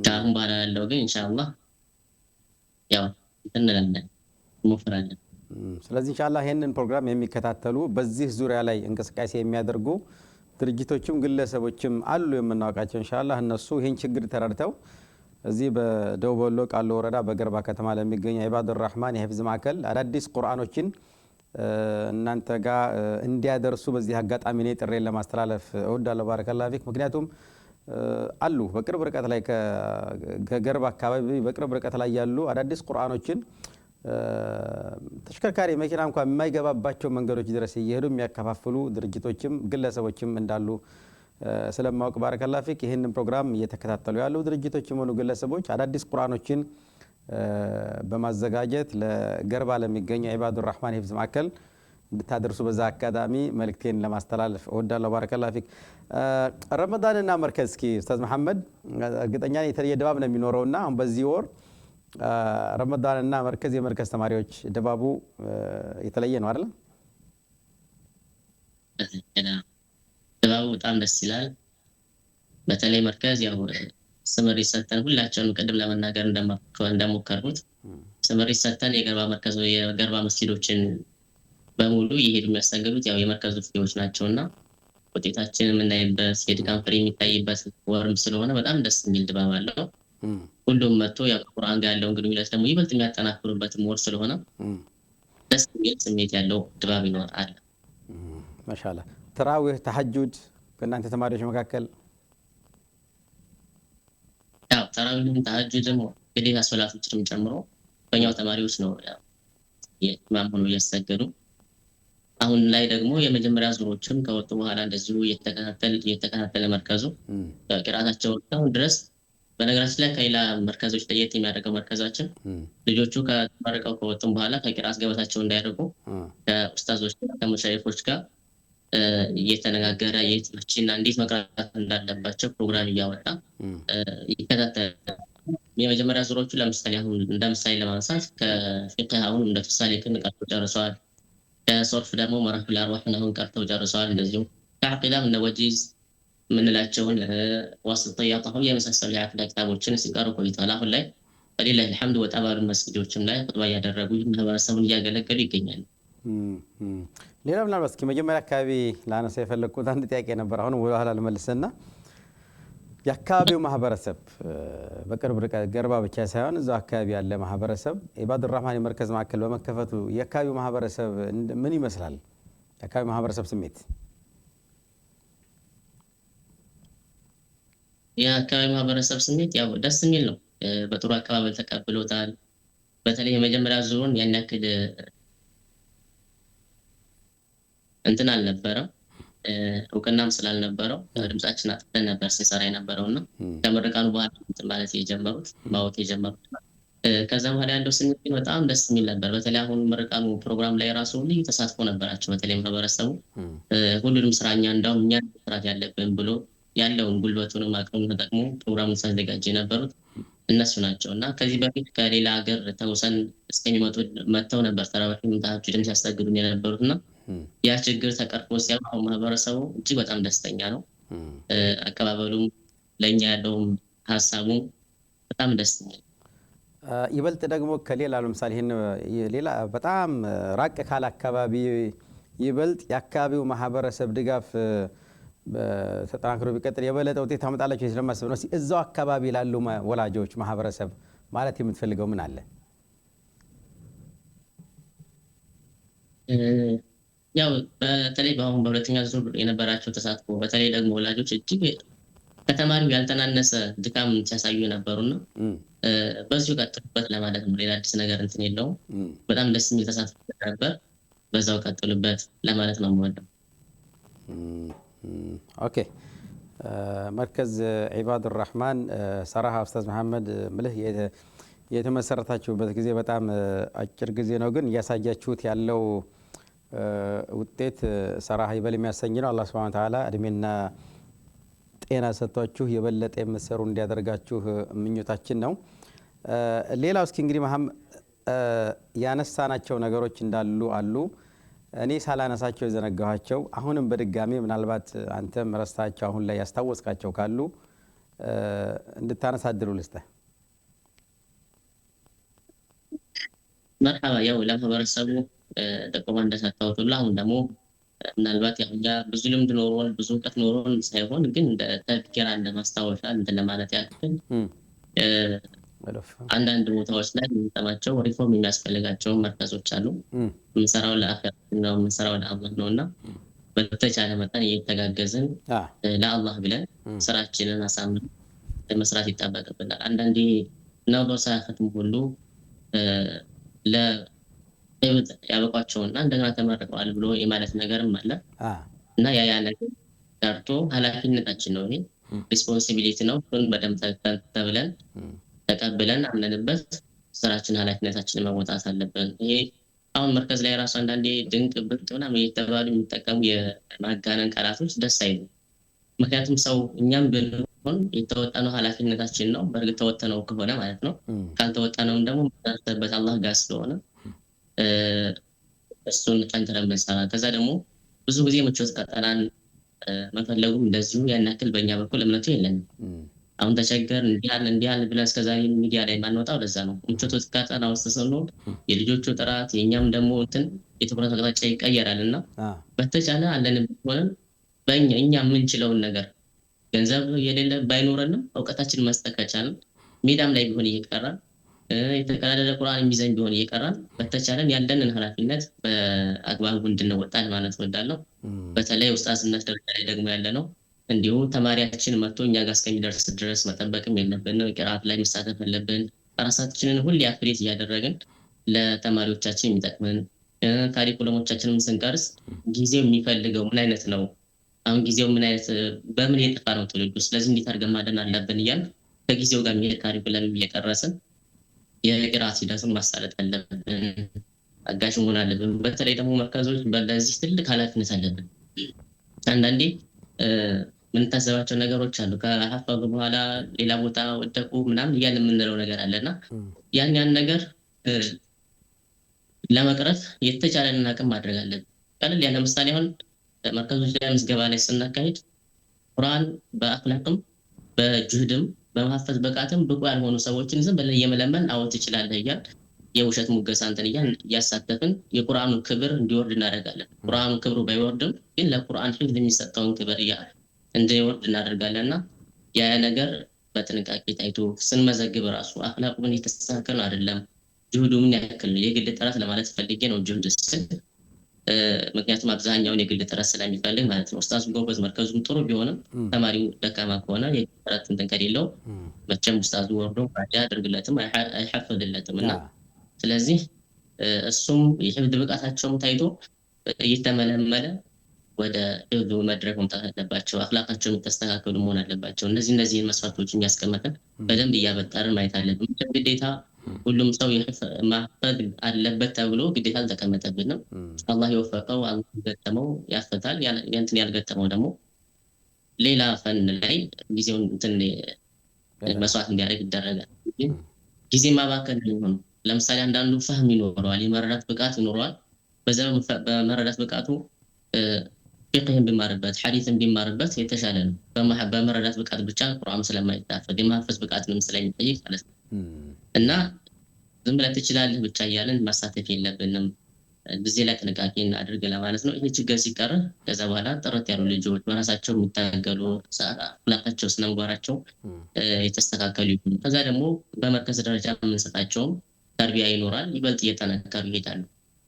Speaker 2: ከአሁን በኋላ ያለው ግን ኢንሻአላህ ያው እንላለን እንሞክራለን።
Speaker 1: ስለዚህ ኢንሻአላህ ይሄንን ፕሮግራም የሚከታተሉ በዚህ ዙሪያ ላይ እንቅስቃሴ የሚያደርጉ ድርጅቶችም ግለሰቦችም አሉ የምናውቃቸው ኢንሻአላህ እነሱ ይሄን ችግር ተረድተው እዚህ በደቡብ ወሎ ቃሉ ወረዳ በገርባ ከተማ ለሚገኘው ኢባዱር ረህማን የሂፍዝ ማዕከል አዳዲስ ቁርአኖችን እናንተ ጋር እንዲያደርሱ በዚህ አጋጣሚ ነው ጥሬን ለማስተላለፍ እወዳለሁ። ባረከላሁ ፊክ። ምክንያቱም አሉ በቅርብ ርቀት ላይ ከገርባ አካባቢ በቅርብ ርቀት ላይ ያሉ አዳዲስ ቁርአኖችን ተሽከርካሪ መኪና እንኳን የማይገባባቸው መንገዶች ድረስ እየሄዱ የሚያከፋፍሉ ድርጅቶችም ግለሰቦችም እንዳሉ ስለማወቅ ባረከላሁ ፊክ ይሄንን ፕሮግራም እየተከታተሉ ያሉ ድርጅቶችም ሆኑ ግለሰቦች አዳዲስ ቁርአኖችን በማዘጋጀት ለገርባ ለሚገኘው ኢባዱር ረህማን የሂፍዝ ማዕከል እንድታደርሱ በዛ አካዳሚ መልእክቴን ለማስተላለፍ እወዳለሁ። ባረከላሁ ፊክ። ረመዳንና መርከዝ እስኪ ኡስታዝ መሐመድ እርግጠኛ ነኝ የተለየ ድባብ ነው የሚኖረውና አሁን በዚህ ወር ረመዳንና መርከዝ የመርከዝ ተማሪዎች ድባቡ የተለየ ነው አይደል?
Speaker 2: ድባቡ በጣም ደስ ይላል። በተለይ መርከዝ ያው ስምሪት ሰተን ሁላችንም ቅድም ለመናገር እንደሞከርኩት ስምሪት ሰተን የገርባ መስጊዶችን በሙሉ ይሄዱ የሚያስተናግዱት ያው የመርከዙ ፍሬዎች ናቸውና ውጤታችንን የምናይበት የድካም ፍሬ የሚታይበት ወርም ስለሆነ በጣም ደስ የሚል ድባብ አለው። ሁሉም መጥቶ ያው ቁርአን ጋር ያለውን ግንኙነት ደግሞ ይበልጥ የሚያጠናክሩበትም ወር ስለሆነ ደስ የሚል ስሜት ያለው ድባብ ይኖራል።
Speaker 1: ማሻአላህ። ተራዊህ ተሐጁድ ከእናንተ ተማሪዎች መካከል
Speaker 2: ያው ተራዊህም ተሐጁድም ግዴታ ሶላቶችንም ጨምሮ በእኛው ተማሪዎች ነው ያው የኢማም ሆኖ እያሰገዱ አሁን ላይ ደግሞ የመጀመሪያ ዙሮችም ከወጡ በኋላ እንደዚሁ እየተከታተለ መርከዙ ቂራታቸው አሁን ድረስ በነገራችን ላይ ከሌላ መርከዞች ለየት የሚያደርገው መርከዛችን ልጆቹ ከተመረቀው ከወጡም በኋላ ከቂራት ገበታቸው እንዳይርቁ ከኡስታዞች ከመሻይኾች ጋር እየተነጋገረ የትምህርትና እንዴት መቅራት እንዳለባቸው ፕሮግራም እያወጣ ይከታተላል። የመጀመሪያ ዙሮቹ ለምሳሌ አሁን እንደ ምሳሌ ለማንሳት ከፊቅህ አሁን እንደ ምሳሌ ቀርተው ጨርሰዋል። ከሶርፍ ደግሞ መራሒል አርዋህን አሁን ቀርተው ጨርሰዋል። እንደዚሁ ከዓቂዳም እነ ወጂዝ ምንላቸውን ዋስጥያ ጣሁ የመሳሰሉ የዓቂዳ ኪታቦችን ሲቀሩ ቆይተዋል። አሁን ላይ ፈሊላህ አልሐምድ ወጣ ባሉ መስጊዶችም ላይ ኹጥባ እያደረጉ ማህበረሰቡን እያገለገሉ ይገኛሉ።
Speaker 1: ሌላ ምናልባት እስኪ መጀመሪያ አካባቢ ላነሳ የፈለግኩት አንድ ጥያቄ ነበር። አሁን ወደኋላ ልመልስና የአካባቢው ማህበረሰብ በቅርብ ርቀት ገርባ ብቻ ሳይሆን እዛው አካባቢ ያለ ማህበረሰብ ኢባዱር ረህማን የመርከዝ ማዕከል በመከፈቱ የአካባቢው ማህበረሰብ ምን ይመስላል? የአካባቢው ማህበረሰብ ስሜት?
Speaker 2: የአካባቢው ማህበረሰብ ስሜት ያው ደስ የሚል ነው። በጥሩ አቀባበል ተቀብሎታል። በተለይ የመጀመሪያ ዙሩን ያን ያክል እንትን አልነበረም፣ እውቅናም ስላልነበረው ድምጻችን አጥፍተን ነበር ስንሰራ የነበረውና ከምርቃኑ በኋላ ማለት የጀመሩት ማወቅ የጀመሩት ከዛ በኋላ ያለው ስሜት በጣም ደስ የሚል ነበር። በተለይ አሁን ምርቃኑ ፕሮግራም ላይ ራሱ ልዩ ተሳትፎ ነበራቸው። በተለይ ማህበረሰቡ ሁሉንም ስራኛ እንዳውም እኛ መስራት ያለብን ብሎ ያለውን ጉልበቱንም አቅሙን ተጠቅሞ ፕሮግራሙን ሲያዘጋጅ የነበሩት እነሱ ናቸው እና ከዚህ በፊት ከሌላ ሀገር ተውሰን እስከሚመጡ መጥተው ነበር ተራዊህ ተሐጁድም ሲያስተግዱን የነበሩት እና ያ ችግር ተቀርፎ ሲያው አሁን ማህበረሰቡ እጅግ በጣም ደስተኛ ነው። አቀባበሉም ለኛ ያለውም ሀሳቡ በጣም ደስተኛ
Speaker 1: ይበልጥ ደግሞ ከሌላ ለምሳሌ ይሄን ሌላ በጣም ራቅ ካለ አካባቢ ይበልጥ የአካባቢው ማህበረሰብ ድጋፍ ተጠናክሮ ቢቀጥል የበለጠ ውጤት ታመጣላችሁ ስለማስብ ነው። እዛው አካባቢ ላሉ ወላጆች ማህበረሰብ ማለት የምትፈልገው ምን አለ?
Speaker 2: ያው በተለይ በአሁን በሁለተኛ ዙር የነበራቸው ተሳትፎ በተለይ ደግሞ ወላጆች እጅግ ከተማሪው ያልተናነሰ ድካም ሲያሳዩ ነበሩና በዚሁ ቀጥሉበት ለማለት ነው። ሌላ አዲስ ነገር እንትን የለውም። በጣም ደስ የሚል ተሳትፎ ነበር። በዛው ቀጥሉበት ለማለት ነው የምወደው።
Speaker 1: ኦኬ መርከዝ ኢባዱር ረህማን ሰራሃ ኡስታዝ መሐመድ ምልህ የተመሰረታችሁበት ጊዜ በጣም አጭር ጊዜ ነው፣ ግን እያሳያችሁት ያለው ውጤት ሰራሃ ይበል የሚያሰኝ ነው። አላህ ሱብሓነሁ ወተዓላ እድሜና ጤና ሰጥቷችሁ የበለጠ የምትሰሩ እንዲያደርጋችሁ ምኞታችን ነው። ሌላው እስኪ እንግዲህ ያነሳናቸው ነገሮች እንዳሉ አሉ። እኔ ሳላነሳቸው የዘነጋኋቸው አሁንም በድጋሚ ምናልባት አንተም ረስታቸው አሁን ላይ ያስታወስካቸው ካሉ እንድታነሳድሩ ልስጥህ።
Speaker 2: መርሐባ ያው ለማህበረሰቡ ጥቆማ እንደሰጠሁት ሁሉ አሁን ደግሞ ምናልባት ያው እኛ ብዙ ልምድ ኖሮን ብዙ እውቀት ኖሮን ሳይሆን ግን እንደ ተፍኪራ እንደ ማስታወሻ እንትን ለማለት ያክል አንዳንድ ቦታዎች ላይ የምንጠማቸው ሪፎርም የሚያስፈልጋቸው መርከዞች አሉ። የምንሰራው ለአኺራ ነው፣ የምንሰራው ለአላህ ነውና በተቻለ መጠን እየተጋገዝን ለአላህ ብለን ስራችንን አሳምረን መስራት ይጠበቅብናል። አንዳንዴ ነው ሳያፈትም ሁሉ ያበቋቸውና እንደገና ተመርቀዋል ብሎ የማለት ነገርም አለ እና ያ ነገር ቀርቶ ኃላፊነታችን ነው፣ ይሄ ሪስፖንሲቢሊቲ ነው። በደንብ ተብለን ተቀብለን አምነንበት ስራችን ኃላፊነታችንን መወጣት አለብን። ይሄ አሁን መርከዝ ላይ ራሱ አንዳንዴ ድንቅ ብርቅ ምናምን እየተባሉ የሚጠቀሙ የማጋነን ቃላቶች ደስ አይሉ። ምክንያቱም ሰው እኛም ብንሆን የተወጣነው ኃላፊነታችን ነው። በእርግጥ ተወጥነው ከሆነ ማለት ነው። ካልተወጣነውም ደግሞ መሰረተበት አላህ ጋር ስለሆነ እሱን ጠንክረን ብንሰራ፣ ከዛ ደግሞ ብዙ ጊዜ ምቾት ቀጠናን መፈለጉም እንደዚሁ ያን ያክል በእኛ በኩል እምነቱ የለንም። አሁን ተቸገር እንዲያል ብለን እስከዛሬ ሚዲያ ላይ ማንወጣው ለዛ ነው። ምቾት ቀጠና ውስጥ ስንሆን የልጆቹ ጥራት የእኛም ደግሞ እንትን የትኩረት አቅጣጫ ይቀየራል እና በተቻለ አለንበት ሆነን እኛ የምንችለውን ነገር ገንዘብ የሌለ ባይኖረንም እውቀታችን መስጠት ከቻልን ሜዳም ላይ ቢሆን እየቀራን የተቀዳደረ ቁርአን የሚዘን ቢሆን እየቀራን በተቻለን ያለንን ኃላፊነት በአግባቡ እንድንወጣ ማለት እወዳለሁ። በተለይ ኡስታዝነት ደረጃ ላይ ደግሞ ያለ ነው እንዲሁ ተማሪያችን መጥቶ እኛ ጋር እስከሚደርስ ድረስ መጠበቅም የለብን። ቅርአት ላይ መሳተፍ አለብን። ራሳችንን ሁሌ አፕዴት እያደረግን ለተማሪዎቻችን የሚጠቅመን ካሪኩለሞቻችንን ስንቀርስ ጊዜው የሚፈልገው ምን አይነት ነው፣ አሁን ጊዜው ምን አይነት በምን የጠፋ ነው ትውልዱ፣ ስለዚህ እንዴት አድርገን ማደን አለብን እያልን ከጊዜው ጋር የሚሄድ ካሪኩለም እየቀረስን የቅርአት ሂደቱን ማሳለጥ አለብን፣ አጋዥ መሆን አለብን። በተለይ ደግሞ መርከዞች በለዚህ ትልቅ ኃላፊነት አለብን። አንዳንዴ የምንታዘባቸው ነገሮች አሉ። ከሀፈዙ በኋላ ሌላ ቦታ ወደቁ ምናምን እያልን የምንለው ነገር አለና ያን ነገር ለመቅረፍ የተቻለንን አቅም ማድረግ አለብን። ቀለል ያለ ምሳሌ አሁን መርከዞች ላይ ምዝገባ ላይ ስናካሄድ ቁርአን በአክላቅም በጁህድም በማሐፈዝ ብቃትም ብቁ ያልሆኑ ሰዎችን ዝም ብለን የመለመን አዎ ትችላለህ እያል የውሸት ሙገሳ እንትን እያሳተፍን የቁርአኑ ክብር እንዲወርድ እናደርጋለን። ቁርአኑ ክብሩ ባይወርድም ግን ለቁርአን ሒፍዝ የሚሰጠውን ክብር እንዲወርድ እናደርጋለንና ያ ነገር በጥንቃቄ ታይቶ ስንመዘግብ ራሱ አኽላቁ ምን የተስተካከለ አይደለም። ጅሁዱ ምን ያክል ነው? የግል ጥረት ለማለት ፈልጌ ነው ጅሁድ ስል ምክንያቱም አብዛኛውን የግል ጥረት ስለሚፈልግ ማለት ነው። ኡስታዙ ጎበዝ መርከዙም ጥሩ ቢሆንም ተማሪው ደካማ ከሆነ የግል ጥረት እንትን ከሌለው መቼም ኡስታዙ ወርዶ ቃዳ ያደርግለትም አይሐፍዝለትም እና ስለዚህ እሱም የሒፍዝ ብቃታቸውም ታይቶ እየተመለመለ ወደ ሒፍዝ መድረክ መምጣት አለባቸው። አኽላቃቸው የተስተካከሉ መሆን አለባቸው። እነዚህን መስፈርቶችን ያስቀመጠን በደንብ እያበጣርን ማየት አለብን። ግዴታ ሁሉም ሰው ማሐፈዝ አለበት ተብሎ ግዴታ አልተቀመጠብንም። አላህ የወፈቀው አላህ የገጠመው ያፈታል። ያንተን ያልገጠመው ደግሞ ሌላ ፈን ላይ ጊዜውን እንትን መስዋዕት እንዲያደርግ ይደረጋል። ጊዜ ማባከን ነው። ለምሳሌ አንዳንዱ ፈህም ይኖረዋል፣ የመረዳት ብቃት ይኖረዋል። በመረዳት ብቃቱ ፊቅህን ቢማርበት ሐዲስን ቢማርበት የተሻለ ነው። በመረዳት ብቃት ብቻ ቁርአን ስለማይታፈዝ የማሐፈዝ ብቃትንም ስለሚጠይቅ ማለት ነው። እና ዝም ብለህ ትችላለህ ብቻ እያለን ማሳተፍ የለብንም። ጊዜ ላይ ጥንቃቄ እናድርግ ለማለት ነው። ይሄ ችግር ሲቀር ከዛ በኋላ ጥርት ያሉ ልጆች በራሳቸው የሚታገሉ አኽላቃቸው ስነምግባራቸው የተስተካከሉ ይሁኑ። ከዛ ደግሞ በመርከዝ ደረጃ የምንሰጣቸውም ተርቢያ ይኖራል፣ ይበልጥ እየጠነከሩ ይሄዳሉ።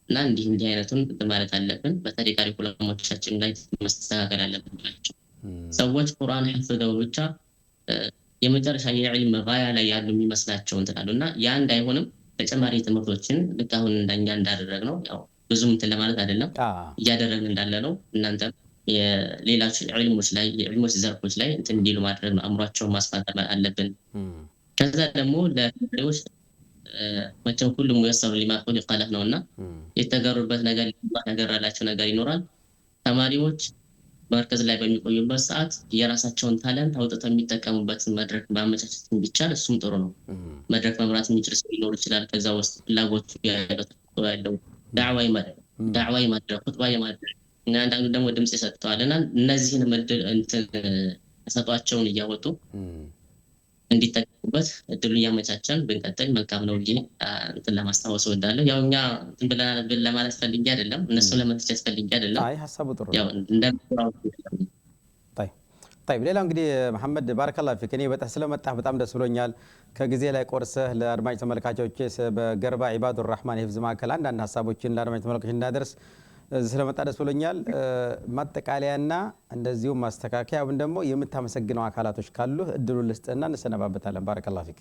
Speaker 2: እና እንዲህ አይነቱን ማለት አለብን። በተለይ ካሪኩለሞቻችን ላይ መስተካከል አለባቸው። ሰዎች ቁርአን ሐፍዘው ብቻ የመጨረሻ የዕልም ጋያ ላይ ያሉ የሚመስላቸው እንትላሉ እና ያ እንዳይሆንም ተጨማሪ ትምህርቶችን ልክ አሁን እንደኛ እንዳደረግ ነው ያው ብዙም እንትን ለማለት አይደለም እያደረግን እንዳለ ነው። እናንተ የሌሎች ዕልሞች ላይ የዕልሞች ዘርፎች ላይ እንትን እንዲሉ ማድረግ ነው። አእምሯቸውን ማስፋት አለብን። ከዛ ደግሞ ለተማሪዎች መቼም ሁሉም ሙየሰሩ ሊማ ኹሊቀ ለህ ነውና የተገሩበት ነገር ያገራላቸው ነገር ይኖራል። ተማሪዎች መርከዝ ላይ በሚቆዩበት ሰዓት የራሳቸውን ታለንት አውጥተው የሚጠቀሙበትን መድረክ ማመቻቸት ቢቻል እሱም ጥሩ ነው። መድረክ መምራት የሚችል ሰው ሊኖር ይችላል። ከዛ ውስጥ ፍላጎቱ ያለው ዳዕዋ የማድረግ ኹጥባ የማድረግ እና አንዳንዱ ደግሞ ድምጽ ይሰጠዋልና እነዚህን ምድል እንትን ተሰጧቸውን እያወጡ እንዲጠቀሙበት እድሉ እያመቻቸን ብንቀጥል መልካም ነው ብዬ እንትን ለማስታወስ እወዳለሁ። ያው እኛ እንትን ብለናል ለማለት ፈልጌ አይደለም፣ እነሱን ለመተቸት ፈልጌ አይደለም።
Speaker 1: አይ ሐሳቡ ጥሩ
Speaker 2: ያው እንደምራው
Speaker 1: طيب ሌላው እንግዲህ መሐመድ ባረከላሁ ፊክ እኔ ስለመጣህ በጣም ደስ ብሎኛል። ከጊዜ ላይ ቆርሰህ ለአድማጭ ተመልካቾች በገርባ ዒባዱር ረህማን የሒፍዝ ማዕከል አንዳንድ ሐሳቦችን ለአድማጭ ተመልካቾች እንዳደርስ ስለመጣ ደስ ብሎኛል። ማጠቃለያና እንደዚሁ ማስተካከያ ወይም ደግሞ የምታመሰግነው አካላቶች ካሉ እድሉን ልስጥና እንሰነባበታለን። ባረከላሁ ፊክ።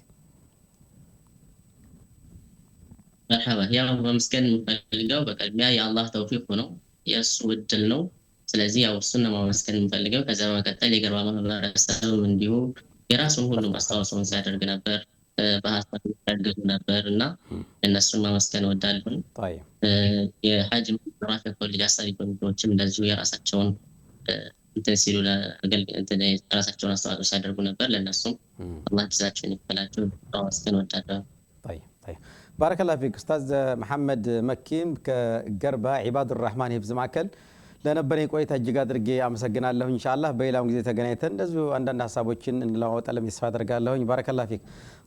Speaker 2: መርሐባ። ያው በመስገን የምፈልገው በቅድሚያ የአላህ ተውፊቅ ነው፣ የእሱ እድል ነው። ስለዚህ ያው እሱን ነው ማመስገን የምፈልገው። ከዛ በመቀጠል የገርባ ማህበረሰብም እንዲሁ የራሱን ሁሉ ማስታወሰውን ሲያደርግ ነበር፣ በሀሳብ ያገዙ ነበር እና እነሱን ማመስገን እወዳለሁ። የሐጅ ምራፍ ኮሌጅ አሳሪ ኮሚቴዎችም እንደዚሁ የራሳቸውን እንትን ሲሉ ራሳቸውን አስተዋጽኦ ሲያደርጉ ነበር። ለእነሱም አላህ ጀዛቸውን ይክፈላቸው ማመስገን እወዳለሁ።
Speaker 1: ባረከላሁ ፊክ ኡስታዝ መሐመድ መኪም ከገርባ ዒባዱር ረህማን የሒፍዝ ማዕከል ለነበረኝ ቆይታ እጅግ አድርጌ አመሰግናለሁ። ኢንሻአላህ በሌላም ጊዜ ተገናኝተን እንደዚሁ አንዳንድ ሀሳቦችን እንለዋወጣለን ተስፋ አደርጋለሁ። ባረከላሁ ፊክ።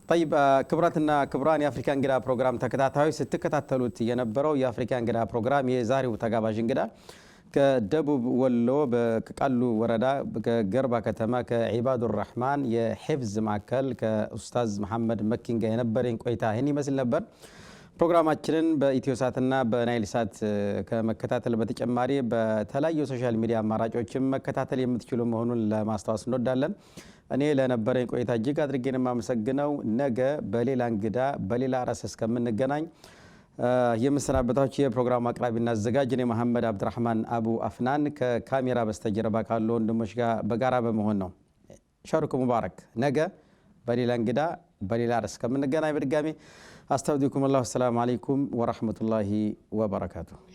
Speaker 1: طيب ክቡራትና ክቡራን የአፍሪካ እንግዳ ፕሮግራም ተከታታዮች ስትከታተሉት የነበረው የአፍሪካ እንግዳ ፕሮግራም የዛሬው ተጋባዥ እንግዳ ከደቡብ ወሎ በቃሉ ወረዳ ከገርባ ከተማ ከዒባዱር ረህማን የሒፍዝ ማዕከል ከኡስታዝ መሐመድ መኪን ጋር የነበረኝ ቆይታ ይህን ይመስል ነበር። ፕሮግራማችንን በኢትዮሳትና በናይል ሳት ከመከታተል በተጨማሪ በተለያዩ ሶሻል ሚዲያ አማራጮችም መከታተል የምትችሉ መሆኑን ለማስታወስ እንወዳለን። እኔ ለነበረኝ ቆይታ እጅግ አድርጌ የማመሰግነው። ነገ በሌላ እንግዳ በሌላ ርዕስ እስከምንገናኝ የምሰናበታችሁ የፕሮግራሙ አቅራቢና አዘጋጅ እኔ መሐመድ አብዱራህማን አቡ አፍናን ከካሜራ በስተጀርባ ካሉ ወንድሞች ጋር በጋራ በመሆን ነው። ሸሩክ ሙባረክ። ነገ በሌላ እንግዳ በሌላ ርዕስ እስከምንገናኝ በድጋሚ አስተውዲኩም አላሁ። ሰላም አለይኩም ወራህመቱላሂ ወበረካቱ።